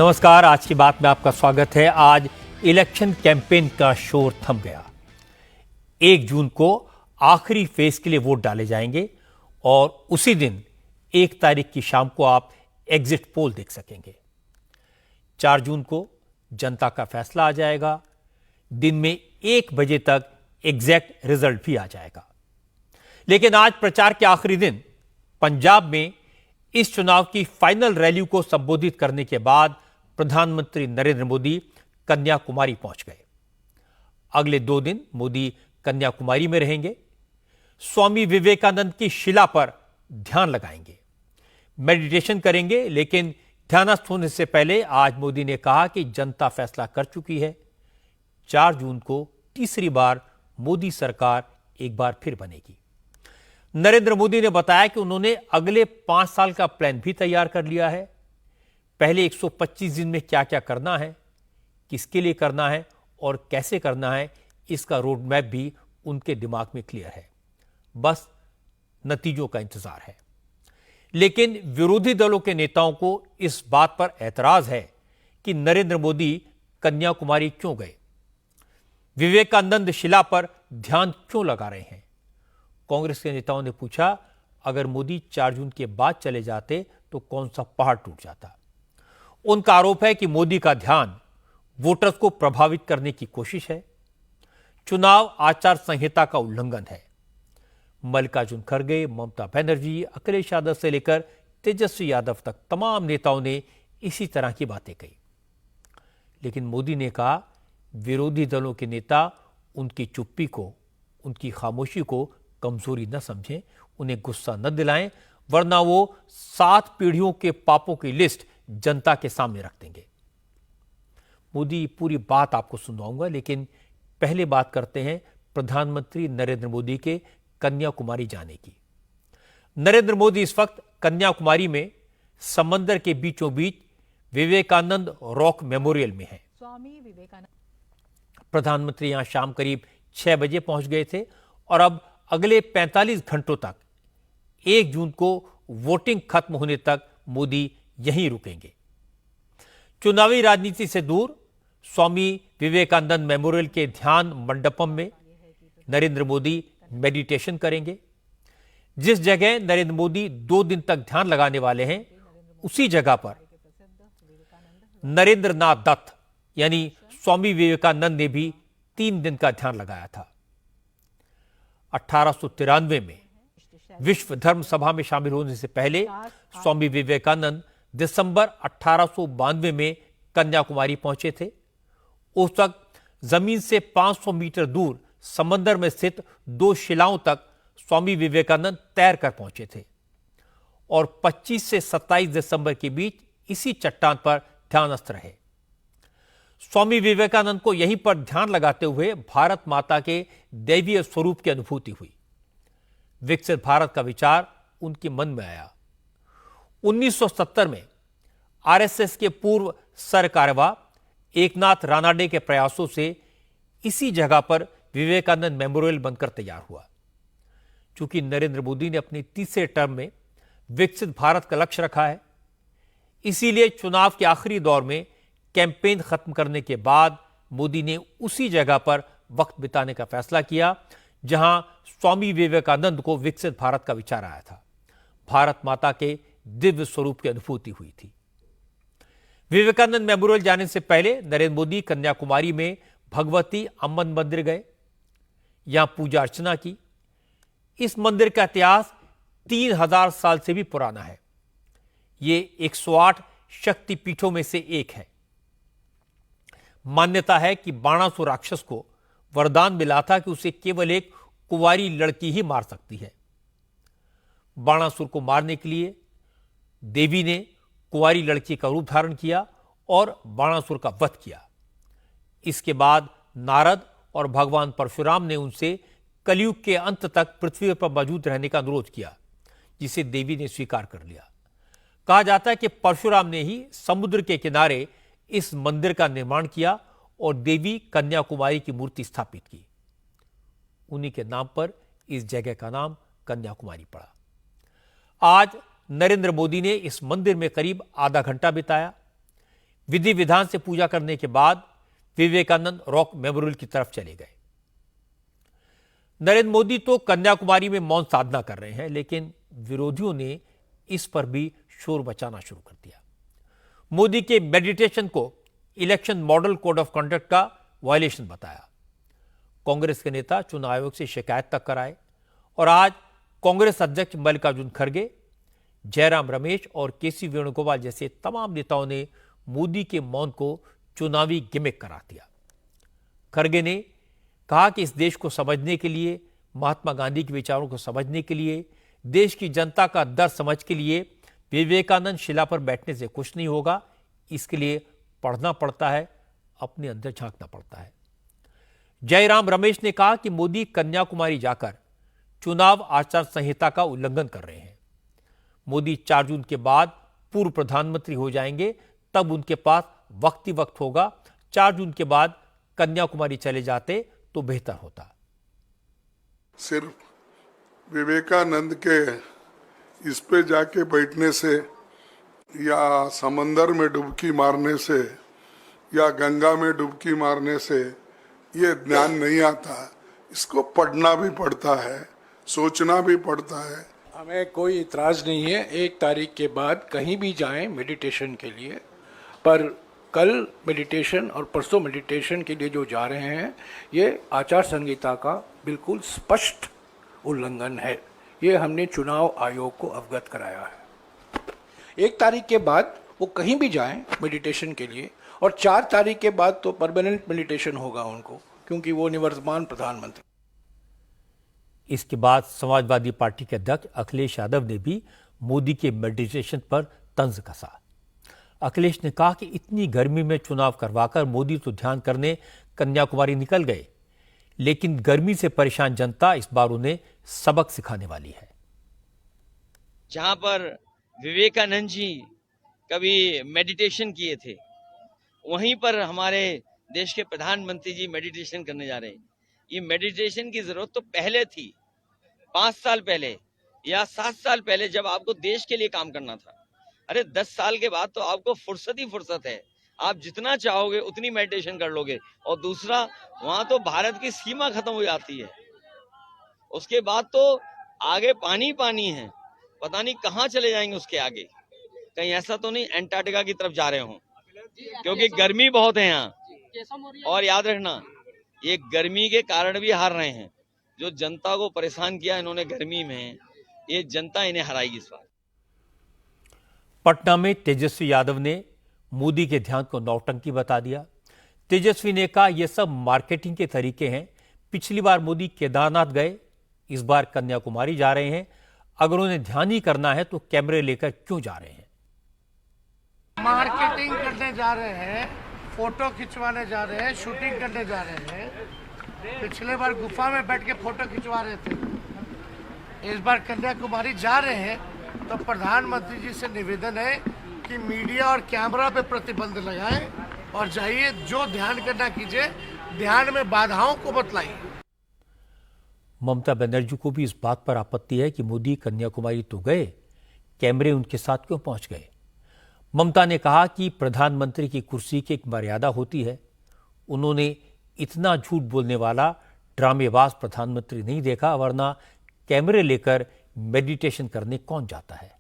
नमस्कार, आज की बात में आपका स्वागत है। आज इलेक्शन कैंपेन का शोर थम गया। 1 जून को आखिरी फेज के लिए वोट डाले जाएंगे और उसी दिन 1 तारीख की शाम को आप एग्जिट पोल देख सकेंगे। 4 जून को जनता का फैसला आ जाएगा। दिन में 1 बजे तक एग्जैक्ट रिजल्ट भी आ जाएगा। लेकिन आज प्रचार के आखिरी दिन पंजाब में इस चुनाव की फाइनल रैली को संबोधित करने के बाद प्रधानमंत्री नरेंद्र मोदी कन्याकुमारी पहुंच गए। अगले 2 दिन मोदी कन्याकुमारी में रहेंगे। स्वामी विवेकानंद की शिला पर ध्यान लगाएंगे, मेडिटेशन करेंगे। लेकिन ध्यानस्थ होने से पहले आज मोदी ने कहा कि जनता फैसला कर चुकी है। 4 जून को तीसरी बार मोदी सरकार एक बार फिर बनेगी। नरेंद्र मोदी ने बताया कि उन्होंने अगले 5 साल का प्लान भी तैयार कर लिया है। पहले 125 दिन में क्या क्या करना है, किसके लिए करना है और कैसे करना है, इसका रोड मैप भी उनके दिमाग में क्लियर है। बस नतीजों का इंतजार है। लेकिन विरोधी दलों के नेताओं को इस बात पर ऐतराज है कि नरेंद्र मोदी कन्याकुमारी क्यों गए, विवेकानंद शिला पर ध्यान क्यों लगा रहे हैं। कांग्रेस के नेताओं ने पूछा, अगर मोदी 4 जून के बाद चले जाते तो कौन सा पहाड़ टूट जाता। उनका आरोप है कि मोदी का ध्यान वोटर्स को प्रभावित करने की कोशिश है। चुनाव आचार संहिता का उल्लंघन है। मल्लिकार्जुन खड़गे, ममता बनर्जी, अखिलेश यादव से लेकर तेजस्वी यादव तक तमाम नेताओं ने इसी तरह की बातें कही। लेकिन मोदी ने कहा, विरोधी दलों के नेता उनकी चुप्पी को, उनकी खामोशी को कमजोरी न समझें, उन्हें गुस्सा न दिलाएं, वरना वो 7 पीढ़ियों के पापों की लिस्ट जनता के सामने रख देंगे। मोदी पूरी बात आपको सुनाऊंगा, लेकिन पहले बात करते हैं प्रधानमंत्री नरेंद्र मोदी के कन्याकुमारी जाने की। नरेंद्र मोदी इस वक्त कन्याकुमारी में समंदर के बीचों बीच विवेकानंद रॉक मेमोरियल में हैं। स्वामी विवेकानंद प्रधानमंत्री यहां शाम करीब 6 बजे पहुंच गए थे और अब अगले 45 घंटों तक 1 जून को वोटिंग खत्म होने तक मोदी यहीं रुकेंगे। चुनावी राजनीति से दूर स्वामी विवेकानंद मेमोरियल के ध्यान मंडपम में नरेंद्र मोदी मेडिटेशन करेंगे। जिस जगह नरेंद्र मोदी 2 दिन तक ध्यान लगाने वाले हैं, उसी जगह पर नरेंद्र नाथ दत्त यानी स्वामी विवेकानंद ने भी 3 दिन का ध्यान लगाया था। 1893 में विश्व धर्म सभा में शामिल होने से पहले स्वामी विवेकानंद दिसंबर 1892 में कन्याकुमारी पहुंचे थे। उस वक्त जमीन से 500 मीटर दूर समंदर में स्थित 2 शिलाओं तक स्वामी विवेकानंद तैरकर पहुंचे थे और 25 से 27 दिसंबर के बीच इसी चट्टान पर ध्यानस्थ रहे। स्वामी विवेकानंद को यहीं पर ध्यान लगाते हुए भारत माता के दैवीय स्वरूप की अनुभूति हुई। विकसित भारत का विचार उनके मन में आया। 1970 में आरएसएस के पूर्व सरकार्यवाह एकनाथ रानाडे के प्रयासों से इसी जगह पर विवेकानंद मेमोरियल बनकर तैयार हुआ। चूंकि नरेंद्र मोदी ने अपने तीसरे टर्म में विकसित भारत का लक्ष्य रखा है, इसीलिए चुनाव के आखिरी दौर में कैंपेन खत्म करने के बाद मोदी ने उसी जगह पर वक्त बिताने का फैसला किया जहां स्वामी विवेकानंद को विकसित भारत का विचार आया था। भारत माता के दिव्य स्वरूप की अनुभूति हुई थी। विवेकानंद मेमोरियल जाने से पहले नरेंद्र मोदी कन्याकुमारी में भगवती अम्मन मंदिर गए, यहां पूजा अर्चना की। इस मंदिर का इतिहास 3000 साल से भी पुराना है। यह 108 शक्तिपीठों में से एक है। मान्यता है कि बाणासुर राक्षस को वरदान मिला था कि उसे केवल एक कुंवारी लड़की ही मार सकती है। बाणासुर को मारने के लिए देवी ने कुंवारी लड़की का रूप धारण किया और बाणासुर का वध किया। इसके बाद नारद और भगवान परशुराम ने उनसे कलयुग के अंत तक पृथ्वी पर मौजूद रहने का अनुरोध किया, जिसे देवी ने स्वीकार कर लिया। कहा जाता है कि परशुराम ने ही समुद्र के किनारे इस मंदिर का निर्माण किया और देवी कन्याकुमारी की मूर्ति स्थापित की। उन्हीं के नाम पर इस जगह का नाम कन्याकुमारी पड़ा। आज नरेंद्र मोदी ने इस मंदिर में करीब आधा घंटा बिताया। विधि विधान से पूजा करने के बाद विवेकानंद रॉक मेमोरियल की तरफ चले गए। नरेंद्र मोदी तो कन्याकुमारी में मौन साधना कर रहे हैं, लेकिन विरोधियों ने इस पर भी शोर मचाना शुरू कर दिया। मोदी के मेडिटेशन को election model code of conduct का वायलेशन बताया। कांग्रेस के नेता चुनाव आयोग से शिकायत तक कराए और आज कांग्रेस अध्यक्ष मल्लिकार्जुन खड़गे, जयराम रमेश और केसी वेणुगोपाल जैसे तमाम नेताओं ने मोदी के मौन को चुनावी गिमिक करार दिया। खड़गे ने कहा कि इस देश को समझने के लिए, महात्मा गांधी के विचारों को समझने के लिए, देश की जनता का दर्द समझ के लिए विवेकानंद शिला पर बैठने से कुछ नहीं होगा। इसके लिए पढ़ना पड़ता है, अपने अंदर झांकना पड़ता है। जयराम रमेश ने कहा कि मोदी कन्याकुमारी जाकर चुनाव आचार संहिता का उल्लंघन कर रहे हैं। मोदी 4 जून के बाद पूर्व प्रधानमंत्री हो जाएंगे, तब उनके पास वक्त ही वक्त होगा। 4 जून के बाद कन्याकुमारी चले जाते तो बेहतर होता। सिर्फ विवेकानंद के इस पे जाके बैठने से या समंदर में डुबकी मारने से या गंगा में डुबकी मारने से ये ज्ञान नहीं आता। इसको पढ़ना भी पड़ता है, सोचना भी पड़ता है। हमें कोई इतराज नहीं है 1 तारीख के बाद कहीं भी जाएं मेडिटेशन के लिए, पर कल मेडिटेशन और परसों मेडिटेशन के लिए जो जा रहे हैं ये आचार संहिता का बिल्कुल स्पष्ट उल्लंघन है। ये हमने चुनाव आयोग को अवगत कराया है। 1 तारीख के बाद वो कहीं भी जाएं मेडिटेशन के लिए, और 4 तारीख के बाद तो परमानेंट मेडिटेशन होगा उनको, क्योंकि वो निवर्तमान प्रधानमंत्री। इसके बाद समाजवादी पार्टी के अध्यक्ष अखिलेश यादव ने भी मोदी के मेडिटेशन पर तंज कसा। अखिलेश ने कहा कि इतनी गर्मी में चुनाव करवाकर मोदी तो ध्यान करने कन्याकुमारी निकल गए, लेकिन गर्मी से परेशान जनता इस बार उन्हें सबक सिखाने वाली है। जहां पर विवेकानंद जी कभी मेडिटेशन किए थे, वहीं पर हमारे देश के प्रधानमंत्री जी मेडिटेशन करने जा रहे हैं। ये मेडिटेशन की जरूरत तो पहले थी, 5 साल पहले या 7 साल पहले, जब आपको देश के लिए काम करना था। अरे 10 साल के बाद तो आपको फुर्सत ही फुर्सत है, आप जितना चाहोगे उतनी मेडिटेशन कर लोगे। और दूसरा, वहां तो भारत की सीमा खत्म हो जाती है, उसके बाद तो आगे पानी पानी है, पता नहीं कहाँ चले जाएंगे उसके आगे। कहीं ऐसा तो नहीं अंटार्कटिका की तरफ जा रहे हो, क्योंकि गर्मी बहुत है यहाँ। और याद रखना, ये गर्मी के कारण भी हार रहे हैं। जो जनता को परेशान किया इन्होंने गर्मी में, ये जनता इन्हें हराएगी इस बार। पटना में तेजस्वी यादव ने मोदी के ध्यान को नौटंकी बता दिया। तेजस्वी ने कहा यह सब मार्केटिंग के तरीके हैं। पिछली बार मोदी केदारनाथ गए, इस बार कन्याकुमारी जा रहे हैं। अगर उन्हें ध्यान ही करना है तो कैमरे लेकर क्यों जा रहे हैं? मार्केटिंग करने जा रहे हैं, फोटो खिंचवाने जा रहे हैं, शूटिंग करने जा रहे हैं। पिछले बार गुफा में बैठ के फोटो खिंचवा रहे थे, इस बार कन्याकुमारी जा रहे हैं। तो प्रधानमंत्री जी से निवेदन है कि मीडिया और कैमरा पे प्रतिबंध लगाएं और जाइए, जो ध्यान करना कीजिए, ध्यान में बाधाओं को मत लाइए। ममता बनर्जी को भी इस बात पर आपत्ति है कि मोदी कन्याकुमारी तो गए, कैमरे उनके साथ क्यों पहुंच गए। ममता ने कहा कि प्रधानमंत्री की कुर्सी की एक मर्यादा होती है। उन्होंने इतना झूठ बोलने वाला ड्रामेबाज प्रधानमंत्री नहीं देखा, वरना कैमरे लेकर मेडिटेशन करने कौन जाता है।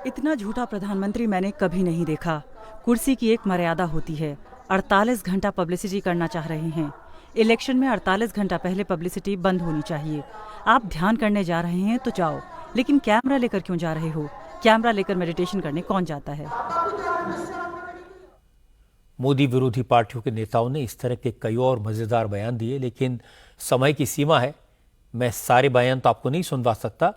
इतना झूठा प्रधानमंत्री मैंने कभी नहीं देखा। कुर्सी की एक मर्यादा होती है। 48 घंटा पब्लिसिटी करना चाह रहे हैं। इलेक्शन में 48 घंटा पहले पब्लिसिटी बंद होनी चाहिए। आप ध्यान करने जा रहे हैं तो जाओ, लेकिन कैमरा लेकर क्यों जा रहे हो? कैमरा लेकर मेडिटेशन करने कौन जाता है? मोदी विरोधी पार्टियों के नेताओं ने इस तरह के कई और मजेदार बयान दिए, लेकिन समय की सीमा है। मैं सारे बयान तो आपको नहीं सुनवा सकता,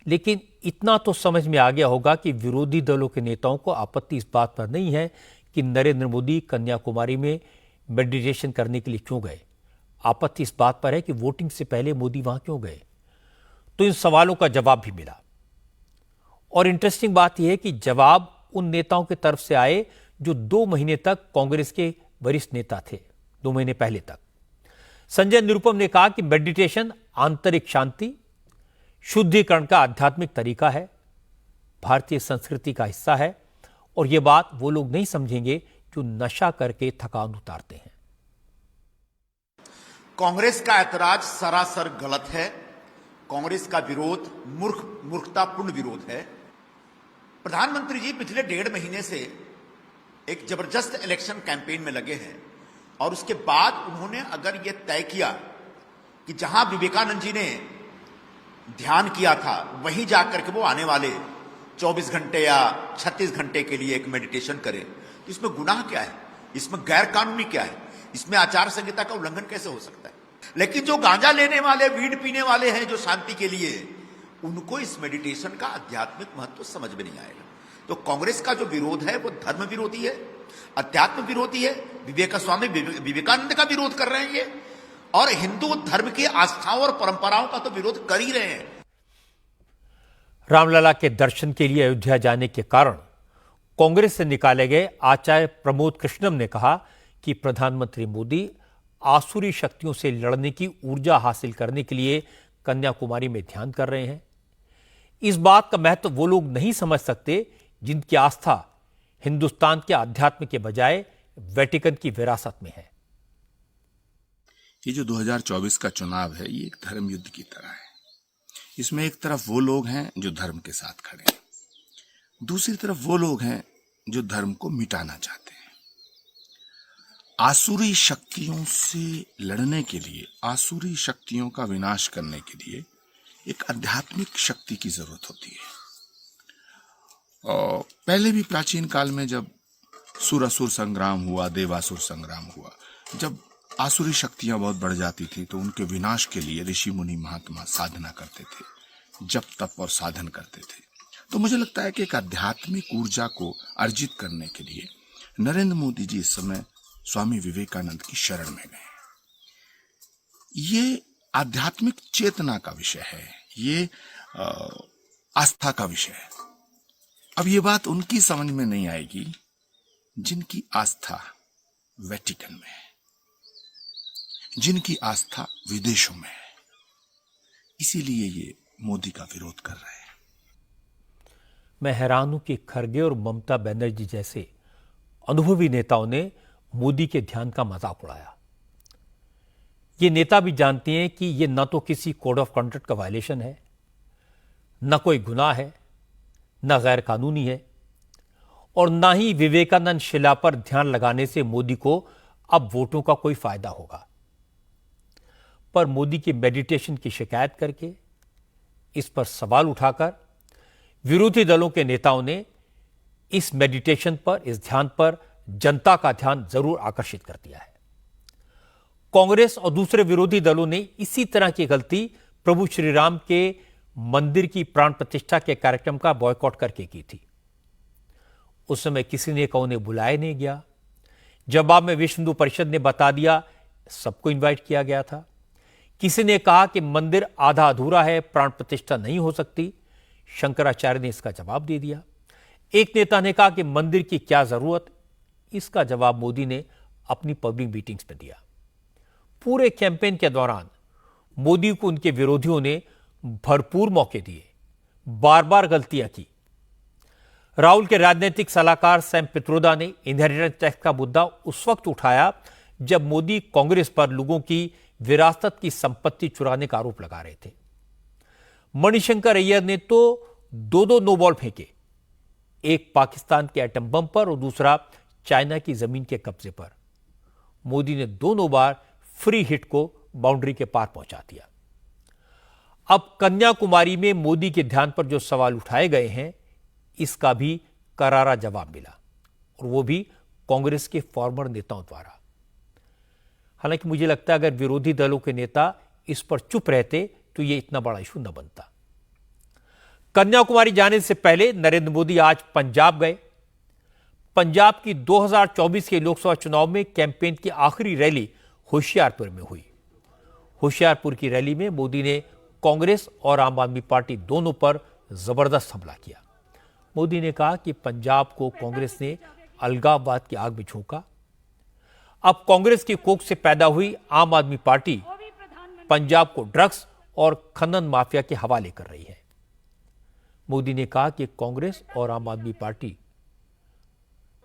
लेकिन इतना तो समझ में आ गया होगा कि विरोधी दलों के नेताओं को आपत्ति इस बात पर नहीं है कि नरेंद्र मोदी कन्याकुमारी में मेडिटेशन करने के लिए क्यों गए। आपत्ति इस बात पर है कि वोटिंग से पहले मोदी वहां क्यों गए। तो इन सवालों का जवाब भी मिला। और इंटरेस्टिंग बात यह है कि जवाब उन नेताओं की तरफ से आए जो 2 महीने तक कांग्रेस के वरिष्ठ नेता थे। 2 महीने पहले तक संजय निरुपम ने कहा कि मेडिटेशन आंतरिक शांति, शुद्धिकरण का आध्यात्मिक तरीका है। भारतीय संस्कृति का हिस्सा है और ये बात वो लोग नहीं समझेंगे जो नशा करके थकान उतारते हैं। कांग्रेस का ऐतराज सरासर गलत है। कांग्रेस का विरोध मूर्खतापूर्ण विरोध है। प्रधानमंत्री जी पिछले 1.5 महीने से एक जबरदस्त इलेक्शन कैंपेन में लगे हैं और उसके बाद उन्होंने अगर यह तय किया कि जहां विवेकानंद जी ने ध्यान किया था वहीं जाकर के वो आने वाले 24 घंटे या 36 घंटे के लिए एक मेडिटेशन करें, तो इसमें गुनाह क्या है? इसमें गैर कानूनी क्या है? इसमें आचार संहिता का उल्लंघन कैसे हो सकता है? लेकिन जो गांजा लेने वाले, वीड पीने वाले हैं जो शांति के लिए, उनको इस मेडिटेशन का आध्यात्मिक महत्व समझ में नहीं आएगा। तो कांग्रेस का जो विरोध है वो धर्म विरोधी है, अध्यात्म विरोधी है। स्वामी विवेकानंद का विरोध कर रहे हैं ये, और हिंदू धर्म की आस्थाओं और परंपराओं का तो विरोध कर ही रहे हैं। रामलला के दर्शन के लिए अयोध्या जाने के कारण कांग्रेस से निकाले गए आचार्य प्रमोद कृष्णम ने कहा कि प्रधानमंत्री मोदी आसुरी शक्तियों से लड़ने की ऊर्जा हासिल करने के लिए कन्याकुमारी में ध्यान कर रहे हैं। इस बात का महत्व वो लोग नहीं समझ सकते जिनकी आस्था हिंदुस्तान के अध्यात्म के बजाय वेटिकन की विरासत में है। ये जो 2024 का चुनाव है, ये एक धर्म युद्ध की तरह है। इसमें एक तरफ वो लोग हैं जो धर्म के साथ खड़े हैं, दूसरी तरफ वो लोग हैं जो धर्म को मिटाना चाहते हैं। आसुरी शक्तियों से लड़ने के लिए, आसुरी शक्तियों का विनाश करने के लिए एक आध्यात्मिक शक्ति की जरूरत होती है। और पहले भी प्राचीन काल में जब सुरासुर संग्राम हुआ, देवासुर संग्राम हुआ, जब आसुरी शक्तियां बहुत बढ़ जाती थी तो उनके विनाश के लिए ऋषि मुनि महात्मा साधना करते थे, जप तप और साधन करते थे। तो मुझे लगता है कि एक आध्यात्मिक ऊर्जा को अर्जित करने के लिए नरेंद्र मोदी जी इस समय स्वामी विवेकानंद की शरण में गए। ये आध्यात्मिक चेतना का विषय है, ये आस्था का विषय है। अब ये बात उनकी समझ में नहीं आएगी जिनकी आस्था वेटिकन में है, जिनकी आस्था विदेशों में है। इसीलिए ये मोदी का विरोध कर रहे हैं। मैं हैरान हूं कि खरगे और ममता बनर्जी जैसे अनुभवी नेताओं ने मोदी के ध्यान का मजाक उड़ाया। ये नेता भी जानते हैं कि ये न तो किसी कोड ऑफ कंडक्ट का वायलेशन है, न कोई गुनाह है, न गैर कानूनी है, और न ही विवेकानंद शिला पर ध्यान लगाने से मोदी को अब वोटों का कोई फायदा होगा। पर मोदी की मेडिटेशन की शिकायत करके, इस पर सवाल उठाकर विरोधी दलों के नेताओं ने इस मेडिटेशन पर, इस ध्यान पर जनता का ध्यान जरूर आकर्षित कर दिया है। कांग्रेस और दूसरे विरोधी दलों ने इसी तरह की गलती प्रभु श्री राम के मंदिर की प्राण प्रतिष्ठा के कार्यक्रम का बॉयकॉट करके की थी। उस समय किसी ने उन्हें बुलाया नहीं गया। जवाब में विश्व हिंदू परिषद ने बता दिया सबको इनवाइट किया गया था। किसी ने कहा कि मंदिर आधा अधूरा है, प्राण प्रतिष्ठा नहीं हो सकती। शंकराचार्य ने इसका जवाब दे दिया। एक नेता ने कहा कि मंदिर की क्या जरूरत, इसका जवाब मोदी ने अपनी पब्लिक मीटिंग्स में दिया। पूरे कैंपेन के दौरान मोदी को उनके विरोधियों ने भरपूर मौके दिए, बार बार गलतियां की। राहुल के राजनीतिक सलाहकार सैम पित्रोदा ने इनहेरिटेंस टैक्स का मुद्दा उस वक्त उठाया जब मोदी कांग्रेस पर लोगों की विरासत की संपत्ति चुराने का आरोप लगा रहे थे। मणिशंकर अय्यर ने तो दो नो बॉल फेंके, एक पाकिस्तान के एटम बम पर और दूसरा चाइना की जमीन के कब्जे पर। मोदी ने दोनों बार फ्री हिट को बाउंड्री के पार पहुंचा दिया। अब कन्याकुमारी में मोदी के ध्यान पर जो सवाल उठाए गए हैं, इसका भी करारा जवाब मिला, और वो भी कांग्रेस के फॉर्मर नेताओं द्वारा। हालांकि मुझे लगता है अगर विरोधी दलों के नेता इस पर चुप रहते तो ये इतना बड़ा इशू न बनता। कन्याकुमारी जाने से पहले नरेंद्र मोदी आज पंजाब गए। पंजाब की 2024 के लोकसभा चुनाव में कैंपेन की आखिरी रैली होशियारपुर में हुई। होशियारपुर की रैली में मोदी ने कांग्रेस और आम आदमी पार्टी दोनों पर जबरदस्त हमला किया। मोदी ने कहा कि पंजाब को कांग्रेस ने अलगाववाद की आग में झोंका। अब कांग्रेस की कोख से पैदा हुई आम आदमी पार्टी पंजाब को ड्रग्स और खनन माफिया के हवाले कर रही है। मोदी ने कहा कि कांग्रेस और आम आदमी पार्टी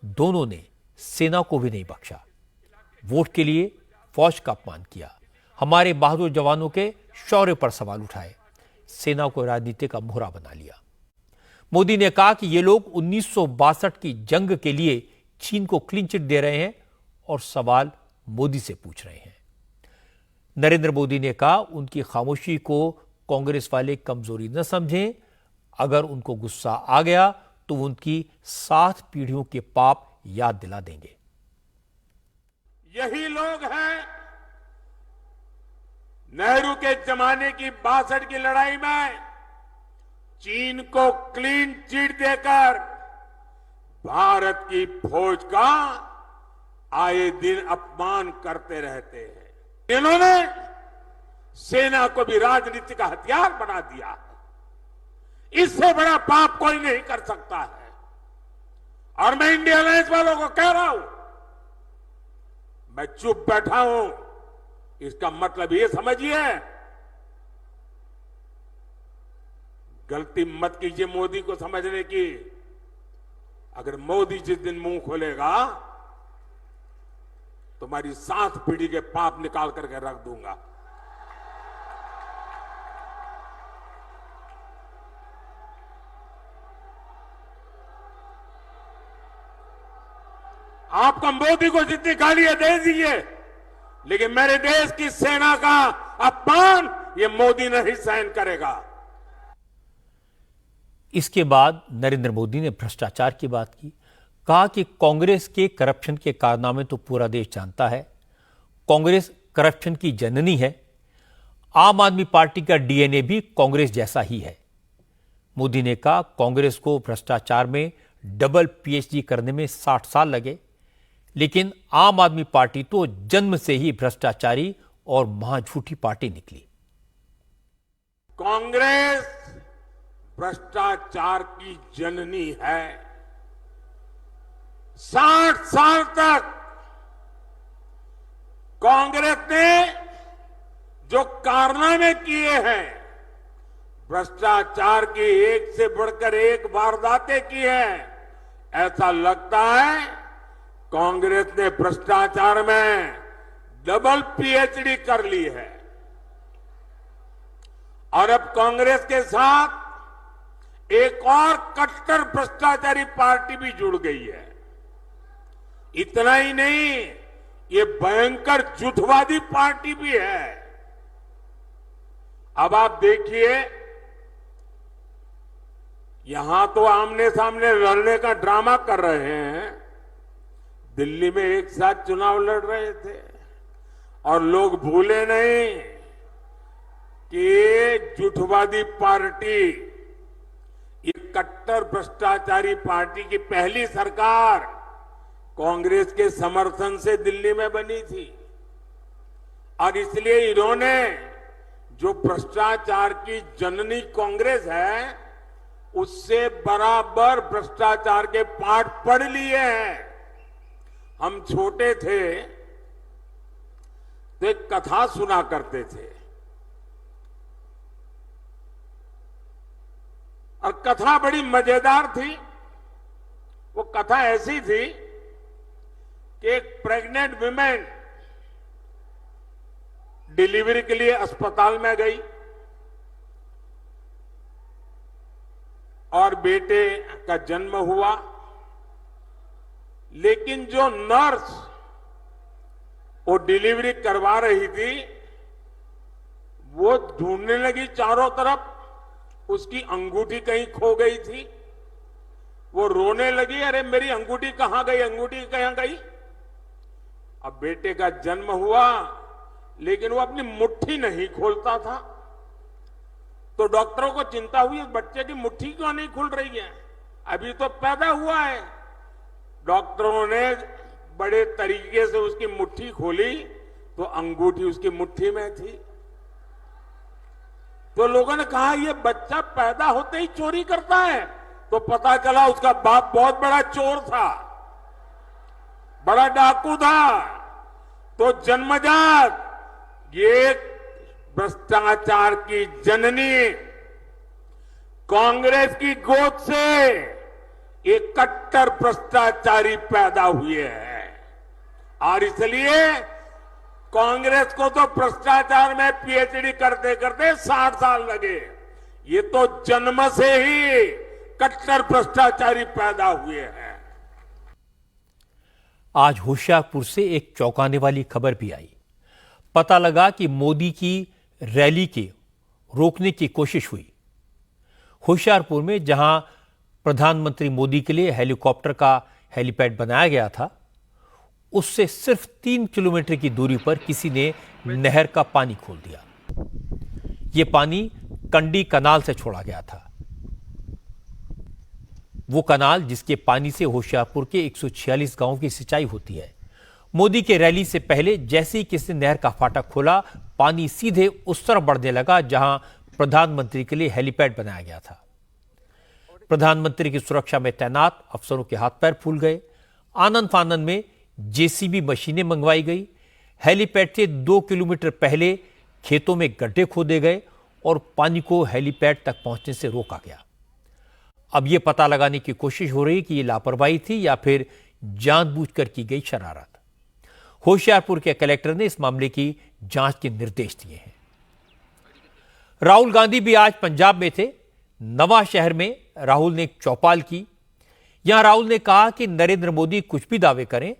दोनों ने सेना को भी नहीं बख्शा, वोट के लिए फौज का अपमान किया, हमारे बहादुर जवानों के शौर्य पर सवाल उठाए, सेना को राजनीति का मोहरा बना लिया। मोदी ने कहा कि ये लोग 1962 की जंग के लिए चीन को क्लीन चिट दे रहे हैं और सवाल मोदी से पूछ रहे हैं। नरेंद्र मोदी ने कहा उनकी खामोशी को कांग्रेस वाले कमजोरी न समझें, अगर उनको गुस्सा आ गया तो उनकी 7 पीढ़ियों के पाप याद दिला देंगे। यही लोग हैं नेहरू के जमाने की 62 की लड़ाई में चीन को क्लीन चिट देकर भारत की फौज का आए दिन अपमान करते रहते हैं। इन्होंने सेना को भी राजनीति का हथियार बना दिया। इससे बड़ा पाप कोई नहीं कर सकता है। और मैं इंडिया अलायंस वालों को कह रहा हूं, मैं चुप बैठा हूं, इसका मतलब ये समझिए, गलती मत कीजिए मोदी को समझने की। अगर मोदी जिस दिन मुंह खोलेगा तो हमारी 7 पीढ़ी के पाप निकाल करके रख दूंगा। आपको मोदी को जितनी गालियां दे दीजिए, लेकिन मेरे देश की सेना का अपमान ये मोदी नहीं सहन करेगा। इसके बाद नरेंद्र मोदी ने भ्रष्टाचार की बात की, कहा कि कांग्रेस के करप्शन के कारनामे तो पूरा देश जानता है, कांग्रेस करप्शन की जननी है, आम आदमी पार्टी का डीएनए भी कांग्रेस जैसा ही है। मोदी ने कहा कांग्रेस को भ्रष्टाचार में डबल पीएचडी करने में 60 साल लगे, लेकिन आम आदमी पार्टी तो जन्म से ही भ्रष्टाचारी और महाझूठी पार्टी निकली। कांग्रेस भ्रष्टाचार की जननी है। 60 साल तक कांग्रेस ने जो कारनामे किए हैं, भ्रष्टाचार की एक से बढ़कर एक वारदातें की हैं, ऐसा लगता है कांग्रेस ने भ्रष्टाचार में डबल पीएचडी कर ली है। और अब कांग्रेस के साथ एक और कट्टर भ्रष्टाचारी पार्टी भी जुड़ गई है। इतना ही नहीं, ये भयंकर झूठवादी पार्टी भी है। अब आप देखिए, यहां तो आमने सामने लड़ने का ड्रामा कर रहे हैं, दिल्ली में एक साथ चुनाव लड़ रहे थे और लोग भूले नहीं कि ये झूठवादी पार्टी, ये कट्टर भ्रष्टाचारी पार्टी की पहली सरकार कांग्रेस के समर्थन से दिल्ली में बनी थी। और इसलिए इन्होंने जो भ्रष्टाचार की जननी कांग्रेस है, उससे बराबर भ्रष्टाचार के पाठ पढ़ लिए हैं। हम छोटे थे तो एक कथा सुना करते थे, और कथा बड़ी मजेदार थी। वो कथा ऐसी थी कि एक प्रेग्नेंट वुमेन डिलीवरी के लिए अस्पताल में गई और बेटे का जन्म हुआ, लेकिन जो नर्स वो डिलीवरी करवा रही थी, वो ढूंढने लगी चारों तरफ, उसकी अंगूठी कहीं खो गई थी। वो रोने लगी, अरे मेरी अंगूठी कहां गई, अंगूठी कहां गई। अब बेटे का जन्म हुआ, लेकिन वो अपनी मुट्ठी नहीं खोलता था। तो डॉक्टरों को चिंता हुई, बच्चे की मुट्ठी क्यों नहीं खुल रही है, अभी तो पैदा हुआ है। डॉक्टरों ने बड़े तरीके से उसकी मुट्ठी खोली तो अंगूठी उसकी मुट्ठी में थी। तो लोगों ने कहा ये बच्चा पैदा होते ही चोरी करता है। तो पता चला उसका बाप बहुत बड़ा चोर था, बड़ा डाकू था। तो जन्मजात ये भ्रष्टाचार की जननी कांग्रेस की गोद से ये कट्टर भ्रष्टाचारी पैदा हुए हैं और इसलिए कांग्रेस को तो भ्रष्टाचार में पीएचडी करते करते 60 साल लगे। ये तो जन्म से ही कट्टर भ्रष्टाचारी पैदा हुए हैं। आज होशियारपुर से एक चौंकाने वाली खबर भी आई। पता लगा कि मोदी की रैली के रोकने की कोशिश हुई। होशियारपुर में जहां प्रधानमंत्री मोदी के लिए हेलीकॉप्टर का हेलीपैड बनाया गया था, उससे सिर्फ 3 किलोमीटर की दूरी पर किसी ने नहर का पानी खोल दिया। यह पानी कंडी कनाल से छोड़ा गया था। वो कनाल जिसके पानी से होशियारपुर के 146 गांवों की सिंचाई होती है। मोदी के रैली से पहले जैसे ही किसी ने नहर का फाटक खोला, पानी सीधे उस तरफ बढ़ने लगा जहां प्रधानमंत्री के लिए हेलीपैड बनाया गया था। प्रधानमंत्री की सुरक्षा में तैनात अफसरों के हाथ पैर फूल गए। आनंद फानंद में जेसीबी मशीनें मंगवाई गई। हेलीपैड से 2 किलोमीटर पहले खेतों में गड्ढे खोदे गए और पानी को हेलीपैड तक पहुंचने से रोका गया। अब यह पता लगाने की कोशिश हो रही कि यह लापरवाही थी या फिर जानबूझकर की गई शरारत। होशियारपुर के कलेक्टर ने इस मामले की जांच के निर्देश दिए हैं। राहुल गांधी भी आज पंजाब में थे। नवा शहर में राहुल ने एक चौपाल की। यहां राहुल ने कहा कि नरेंद्र मोदी कुछ भी दावे करें,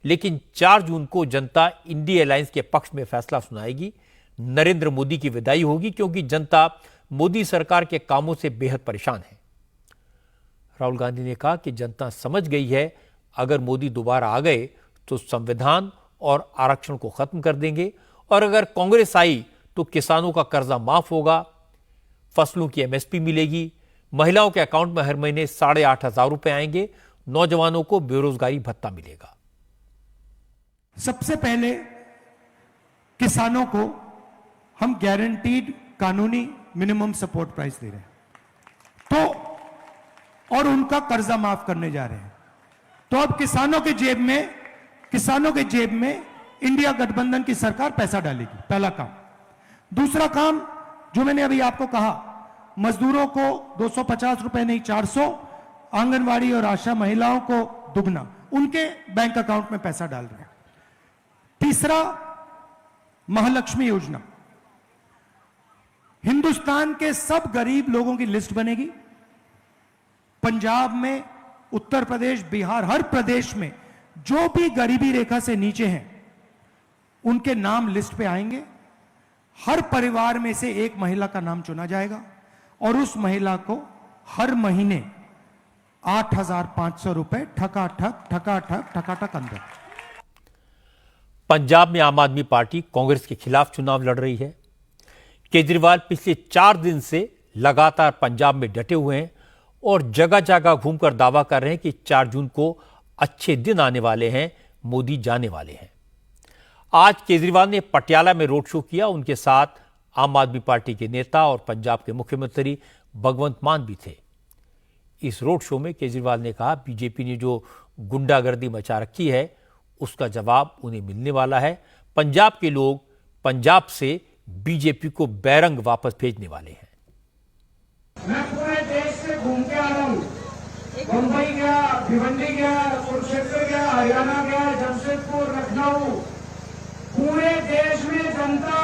लेकिन 4 जून को जनता इंडिया अलायंस के पक्ष में फैसला सुनाएगी। नरेंद्र मोदी की विदाई होगी क्योंकि जनता मोदी सरकार के कामों से बेहद परेशान है। राहुल गांधी ने कहा कि जनता समझ गई है, अगर मोदी दोबारा आ गए तो संविधान और आरक्षण को खत्म कर देंगे, और अगर कांग्रेस आई तो किसानों का कर्जा माफ होगा, फसलों की एमएसपी मिलेगी, महिलाओं के अकाउंट में हर महीने 8,500 रुपए आएंगे, नौजवानों को बेरोजगारी भत्ता मिलेगा। सबसे पहले किसानों को हम गारंटीड कानूनी मिनिमम सपोर्ट प्राइस दे रहे हैं, तो और उनका कर्जा माफ करने जा रहे हैं। तो अब किसानों के जेब में इंडिया गठबंधन की सरकार पैसा डालेगी, पहला काम। दूसरा काम जो मैंने अभी आपको कहा, मजदूरों को 250 रुपए नहीं 400, आंगनवाड़ी और आशा महिलाओं को दुगना, उनके बैंक अकाउंट में पैसा डाल रहे हैं। तीसरा, महालक्ष्मी योजना, हिंदुस्तान के सब गरीब लोगों की लिस्ट बनेगी। पंजाब में, उत्तर प्रदेश, बिहार, हर प्रदेश में जो भी गरीबी रेखा से नीचे हैं उनके नाम लिस्ट पे आएंगे। हर परिवार में से एक महिला का नाम चुना जाएगा और उस महिला को हर महीने 8,500 रुपए ठकाठक अंदर। पंजाब में आम आदमी पार्टी कांग्रेस के खिलाफ चुनाव लड़ रही है। केजरीवाल पिछले 4 दिन से लगातार पंजाब में डटे हुए हैं और जगह जगह घूमकर दावा कर रहे हैं कि 4 जून को अच्छे दिन आने वाले हैं, मोदी जाने वाले हैं। आज केजरीवाल ने पटियाला में रोड शो किया। उनके साथ आम आदमी पार्टी के नेता और पंजाब के मुख्यमंत्री भगवंत मान भी थे। इस रोड शो में केजरीवाल ने कहा, बीजेपी ने जो गुंडागर्दी मचा रखी है उसका जवाब उन्हें मिलने वाला है। पंजाब के लोग पंजाब से बीजेपी को बैरंग वापस भेजने वाले हैं। मैं पूरे देश से घूम के आ रहा हूँ। मुंबई गया, भिवंडी गया, कुरुक्षेत्र गया, हरियाणा गया, जमशेदपुर, लखनऊ। पूरे देश में जनता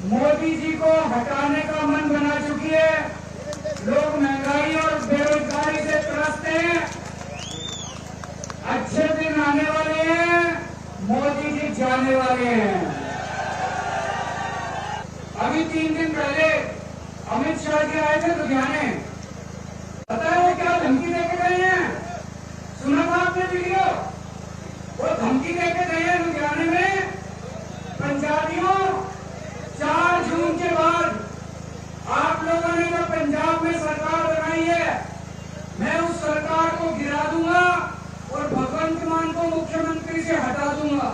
मोदी जी को हटाने का मन बना चुकी है। लोग महंगाई और बेरोजगारी से त्रस्त हैं। अच्छे दिन आने वाले हैं, मोदी जी जाने वाले हैं। अभी 3 दिन पहले अमित शाह जी आए थे लुधियाने। पता है वो क्या धमकी देके गए हैं? सुना था आपने वीडियो? वो धमकी देके गए हैं लुधियाने में, पंजाबियों 4 जून के बाद आप लोगों ने जो पंजाब में सरकार बनाई है, मैं उस सरकार को गिरा दूंगा और भगवंत मान को मुख्यमंत्री से हटा दूंगा।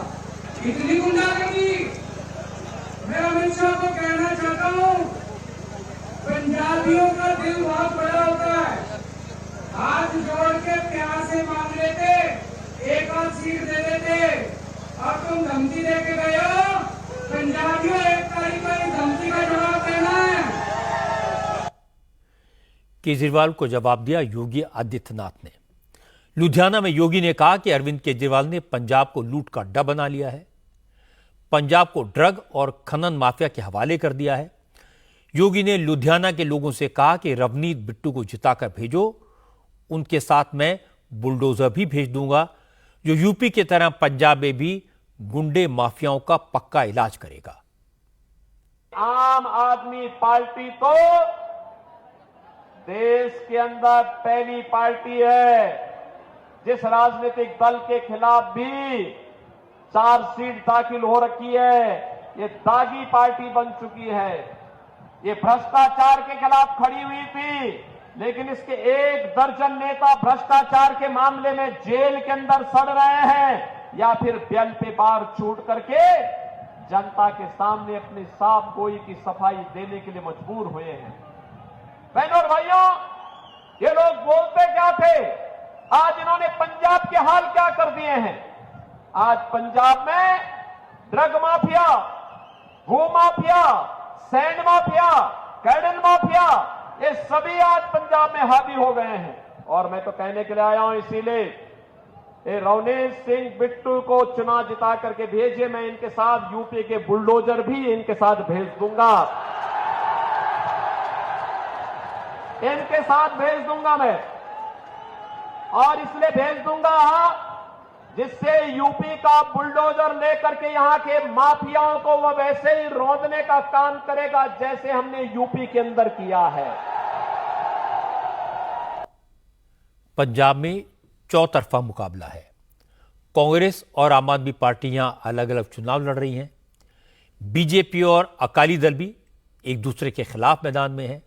इतनी गुंडागर्दी। मैं अमित शाह को कहना चाहता हूं, पंजाबियों का दिल बहुत बड़ा होता है। हाथ जोड़ के प्यार से मांग लेते, एक और सीट दे देते। अब तुम धमकी दे के गए हो। पंजाबियों 1 तारीख को इस धमकी का जवाब देना है। केजरीवाल को जवाब दिया योगी आदित्यनाथ ने। लुधियाना में योगी ने कहा कि अरविंद केजरीवाल ने पंजाब को लूट का अड्डा बना लिया है, पंजाब को ड्रग और खनन माफिया के हवाले कर दिया है। योगी ने लुधियाना के लोगों से कहा कि रवनीत बिट्टू को जिताकर भेजो, उनके साथ मैं बुलडोजर भी भेज दूंगा जो यूपी की तरह पंजाब में भी गुंडे माफियाओं का पक्का इलाज करेगा। आम आदमी पार्टी तो देश के अंदर पहली पार्टी है जिस राजनीतिक दल के खिलाफ भी चार्जशीट दाखिल हो रखी है। ये दागी पार्टी बन चुकी है। ये भ्रष्टाचार के खिलाफ खड़ी हुई थी, लेकिन इसके 1 दर्जन नेता भ्रष्टाचार के मामले में जेल के अंदर सड़ रहे हैं या फिर बेल पे बार छूट करके जनता के सामने अपनी साफ गोई की सफाई देने के लिए मजबूर हुए हैं। बहनों और भाइयों, ये लोग बोलते क्या थे, आज इन्होंने पंजाब के हाल क्या कर दिए हैं। आज पंजाब में ड्रग माफिया, भू mafia, sand mafia, cattle mafia, ये सभी आज पंजाब में हावी हो गए हैं। और मैं तो कहने के लिए आया हूं, इसीलिए ये रवनीत सिंह बिट्टू को चुनाव जिता करके भेजिए, मैं इनके साथ यूपी के बुलडोजर भी इनके साथ भेज दूंगा, इनके साथ भेज दूंगा मैं। और इसलिए भेज दूंगा जिससे यूपी का बुलडोजर लेकर के यहां के माफियाओं को वो वैसे ही रौंदने का काम करेगा जैसे हमने यूपी के अंदर किया है। पंजाब में चौतरफा मुकाबला है। कांग्रेस और आम आदमी पार्टियां अलग अलग चुनाव लड़ रही हैं। बीजेपी और अकाली दल भी एक दूसरे के खिलाफ मैदान में है।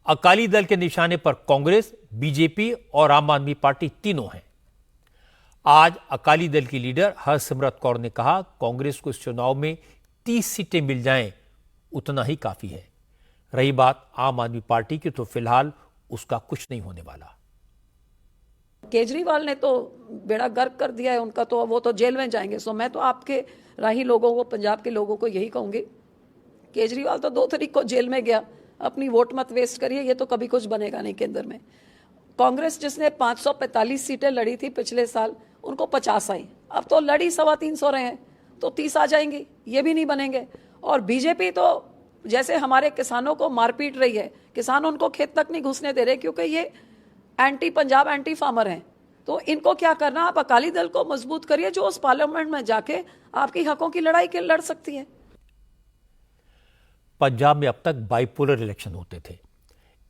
अकाली दल के निशाने पर कांग्रेस, बीजेपी और आम आदमी पार्टी तीनों हैं। आज अकाली दल की लीडर हरसिमरत कौर ने कहा, कांग्रेस को इस चुनाव में 30 सीटें मिल जाएं उतना ही काफी है। रही बात आम आदमी पार्टी की, तो फिलहाल उसका कुछ नहीं होने वाला। केजरीवाल ने तो बेड़ा गर्क कर दिया है उनका, तो वो तो जेल में जाएंगे। सो मैं तो आपके राही लोगों को, पंजाब के लोगों को यही कहूंगी, केजरीवाल तो 2 तारीख को जेल में गया, अपनी वोट मत वेस्ट करिए, ये तो कभी कुछ बनेगा नहीं केंद्र में। कांग्रेस जिसने 545 सीटें लड़ी थी पिछले साल, उनको 50 आई, अब तो लड़ी 325 रहे हैं, तो 30 आ जाएंगी, ये भी नहीं बनेंगे। और बीजेपी तो जैसे हमारे किसानों को मारपीट रही है, किसान उनको खेत तक नहीं घुसने दे रहे क्योंकि ये एंटी पंजाब, एंटी फार्मर हैं। तो इनको क्या करना, आप अकाली दल को मजबूत करिए जो उस पार्लियामेंट में जाके आपकी हकों की लड़ाई के लड़ सकती है। पंजाब में अब तक बाइपोलर इलेक्शन होते थे,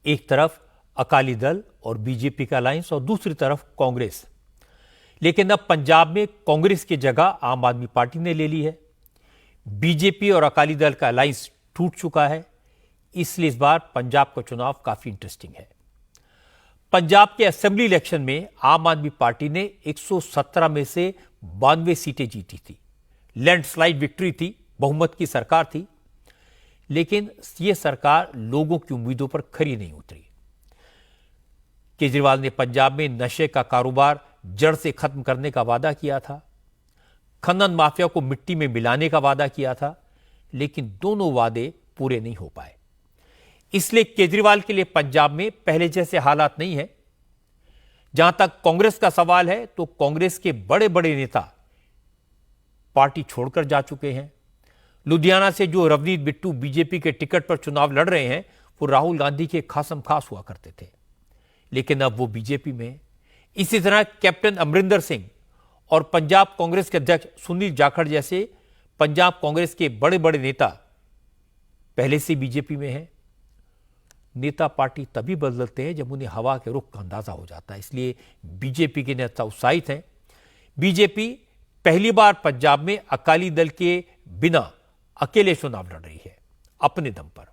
एक तरफ अकाली दल और बीजेपी का अलायंस और दूसरी तरफ कांग्रेस। लेकिन अब पंजाब में कांग्रेस की जगह आम आदमी पार्टी ने ले ली है। बीजेपी और अकाली दल का अलायंस टूट चुका है, इसलिए इस बार पंजाब का चुनाव काफी इंटरेस्टिंग है। पंजाब के असेंबली इलेक्शन में आम आदमी पार्टी ने 117 में से 92 सीटें जीती थी। लैंडस्लाइड विक्ट्री थी, बहुमत की सरकार थी, लेकिन यह सरकार लोगों की उम्मीदों पर खरी नहीं उतरी। केजरीवाल ने पंजाब में नशे का कारोबार जड़ से खत्म करने का वादा किया था, खनन माफिया को मिट्टी में मिलाने का वादा किया था, लेकिन दोनों वादे पूरे नहीं हो पाए। इसलिए केजरीवाल के लिए पंजाब में पहले जैसे हालात नहीं है। जहां तक कांग्रेस का सवाल है, तो कांग्रेस के बड़े बड़े नेता पार्टी छोड़कर जा चुके हैं। लुधियाना से जो रवनीत बिट्टू बीजेपी के टिकट पर चुनाव लड़ रहे हैं, वो राहुल गांधी के खासम खास हुआ करते थे, लेकिन अब वो बीजेपी में। इसी तरह कैप्टन अमरिंदर सिंह और पंजाब कांग्रेस के अध्यक्ष सुनील जाखड़ जैसे पंजाब कांग्रेस के बड़े बड़े नेता पहले से बीजेपी में हैं। नेता पार्टी तभी बदलते हैं जब उन्हें हवा के रुख का अंदाजा हो जाता है, इसलिए बीजेपी के नेता उत्साहित हैं। बीजेपी पहली बार पंजाब में अकाली दल के बिना अकेले चुनाव लड़ रही है, अपने दम पर।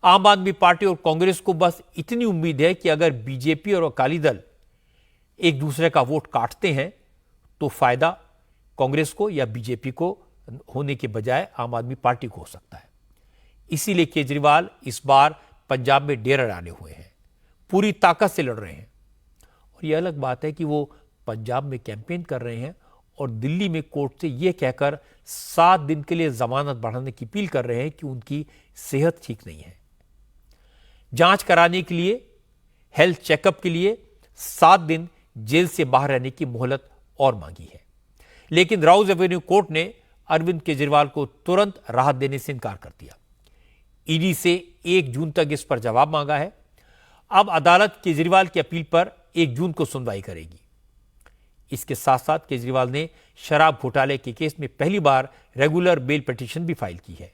आम आदमी पार्टी और कांग्रेस को बस इतनी उम्मीद है कि अगर बीजेपी और अकाली दल एक दूसरे का वोट काटते हैं तो फायदा कांग्रेस को या बीजेपी को होने के बजाय आम आदमी पार्टी को हो सकता है। इसीलिए केजरीवाल इस बार पंजाब में डेरा डाले हुए हैं, पूरी ताकत से लड़ रहे हैं। और यह अलग बात है कि वो पंजाब में कैंपेन कर रहे हैं और दिल्ली में कोर्ट से यह कहकर 7 दिन के लिए जमानत बढ़ाने की अपील कर रहे हैं कि उनकी सेहत ठीक नहीं है। जांच कराने के लिए हेल्थ चेकअप के लिए 7 दिन जेल से बाहर रहने की मोहलत और मांगी है। लेकिन राउज एवेन्यू कोर्ट ने अरविंद केजरीवाल को तुरंत राहत देने से इनकार कर दिया। ईडी से 1 जून तक इस पर जवाब मांगा है। अब अदालत केजरीवाल की अपील पर 1 जून को सुनवाई करेगी। इसके साथ साथ केजरीवाल ने शराब घोटाले के केस में पहली बार रेगुलर बेल पिटीशन भी फाइल की है।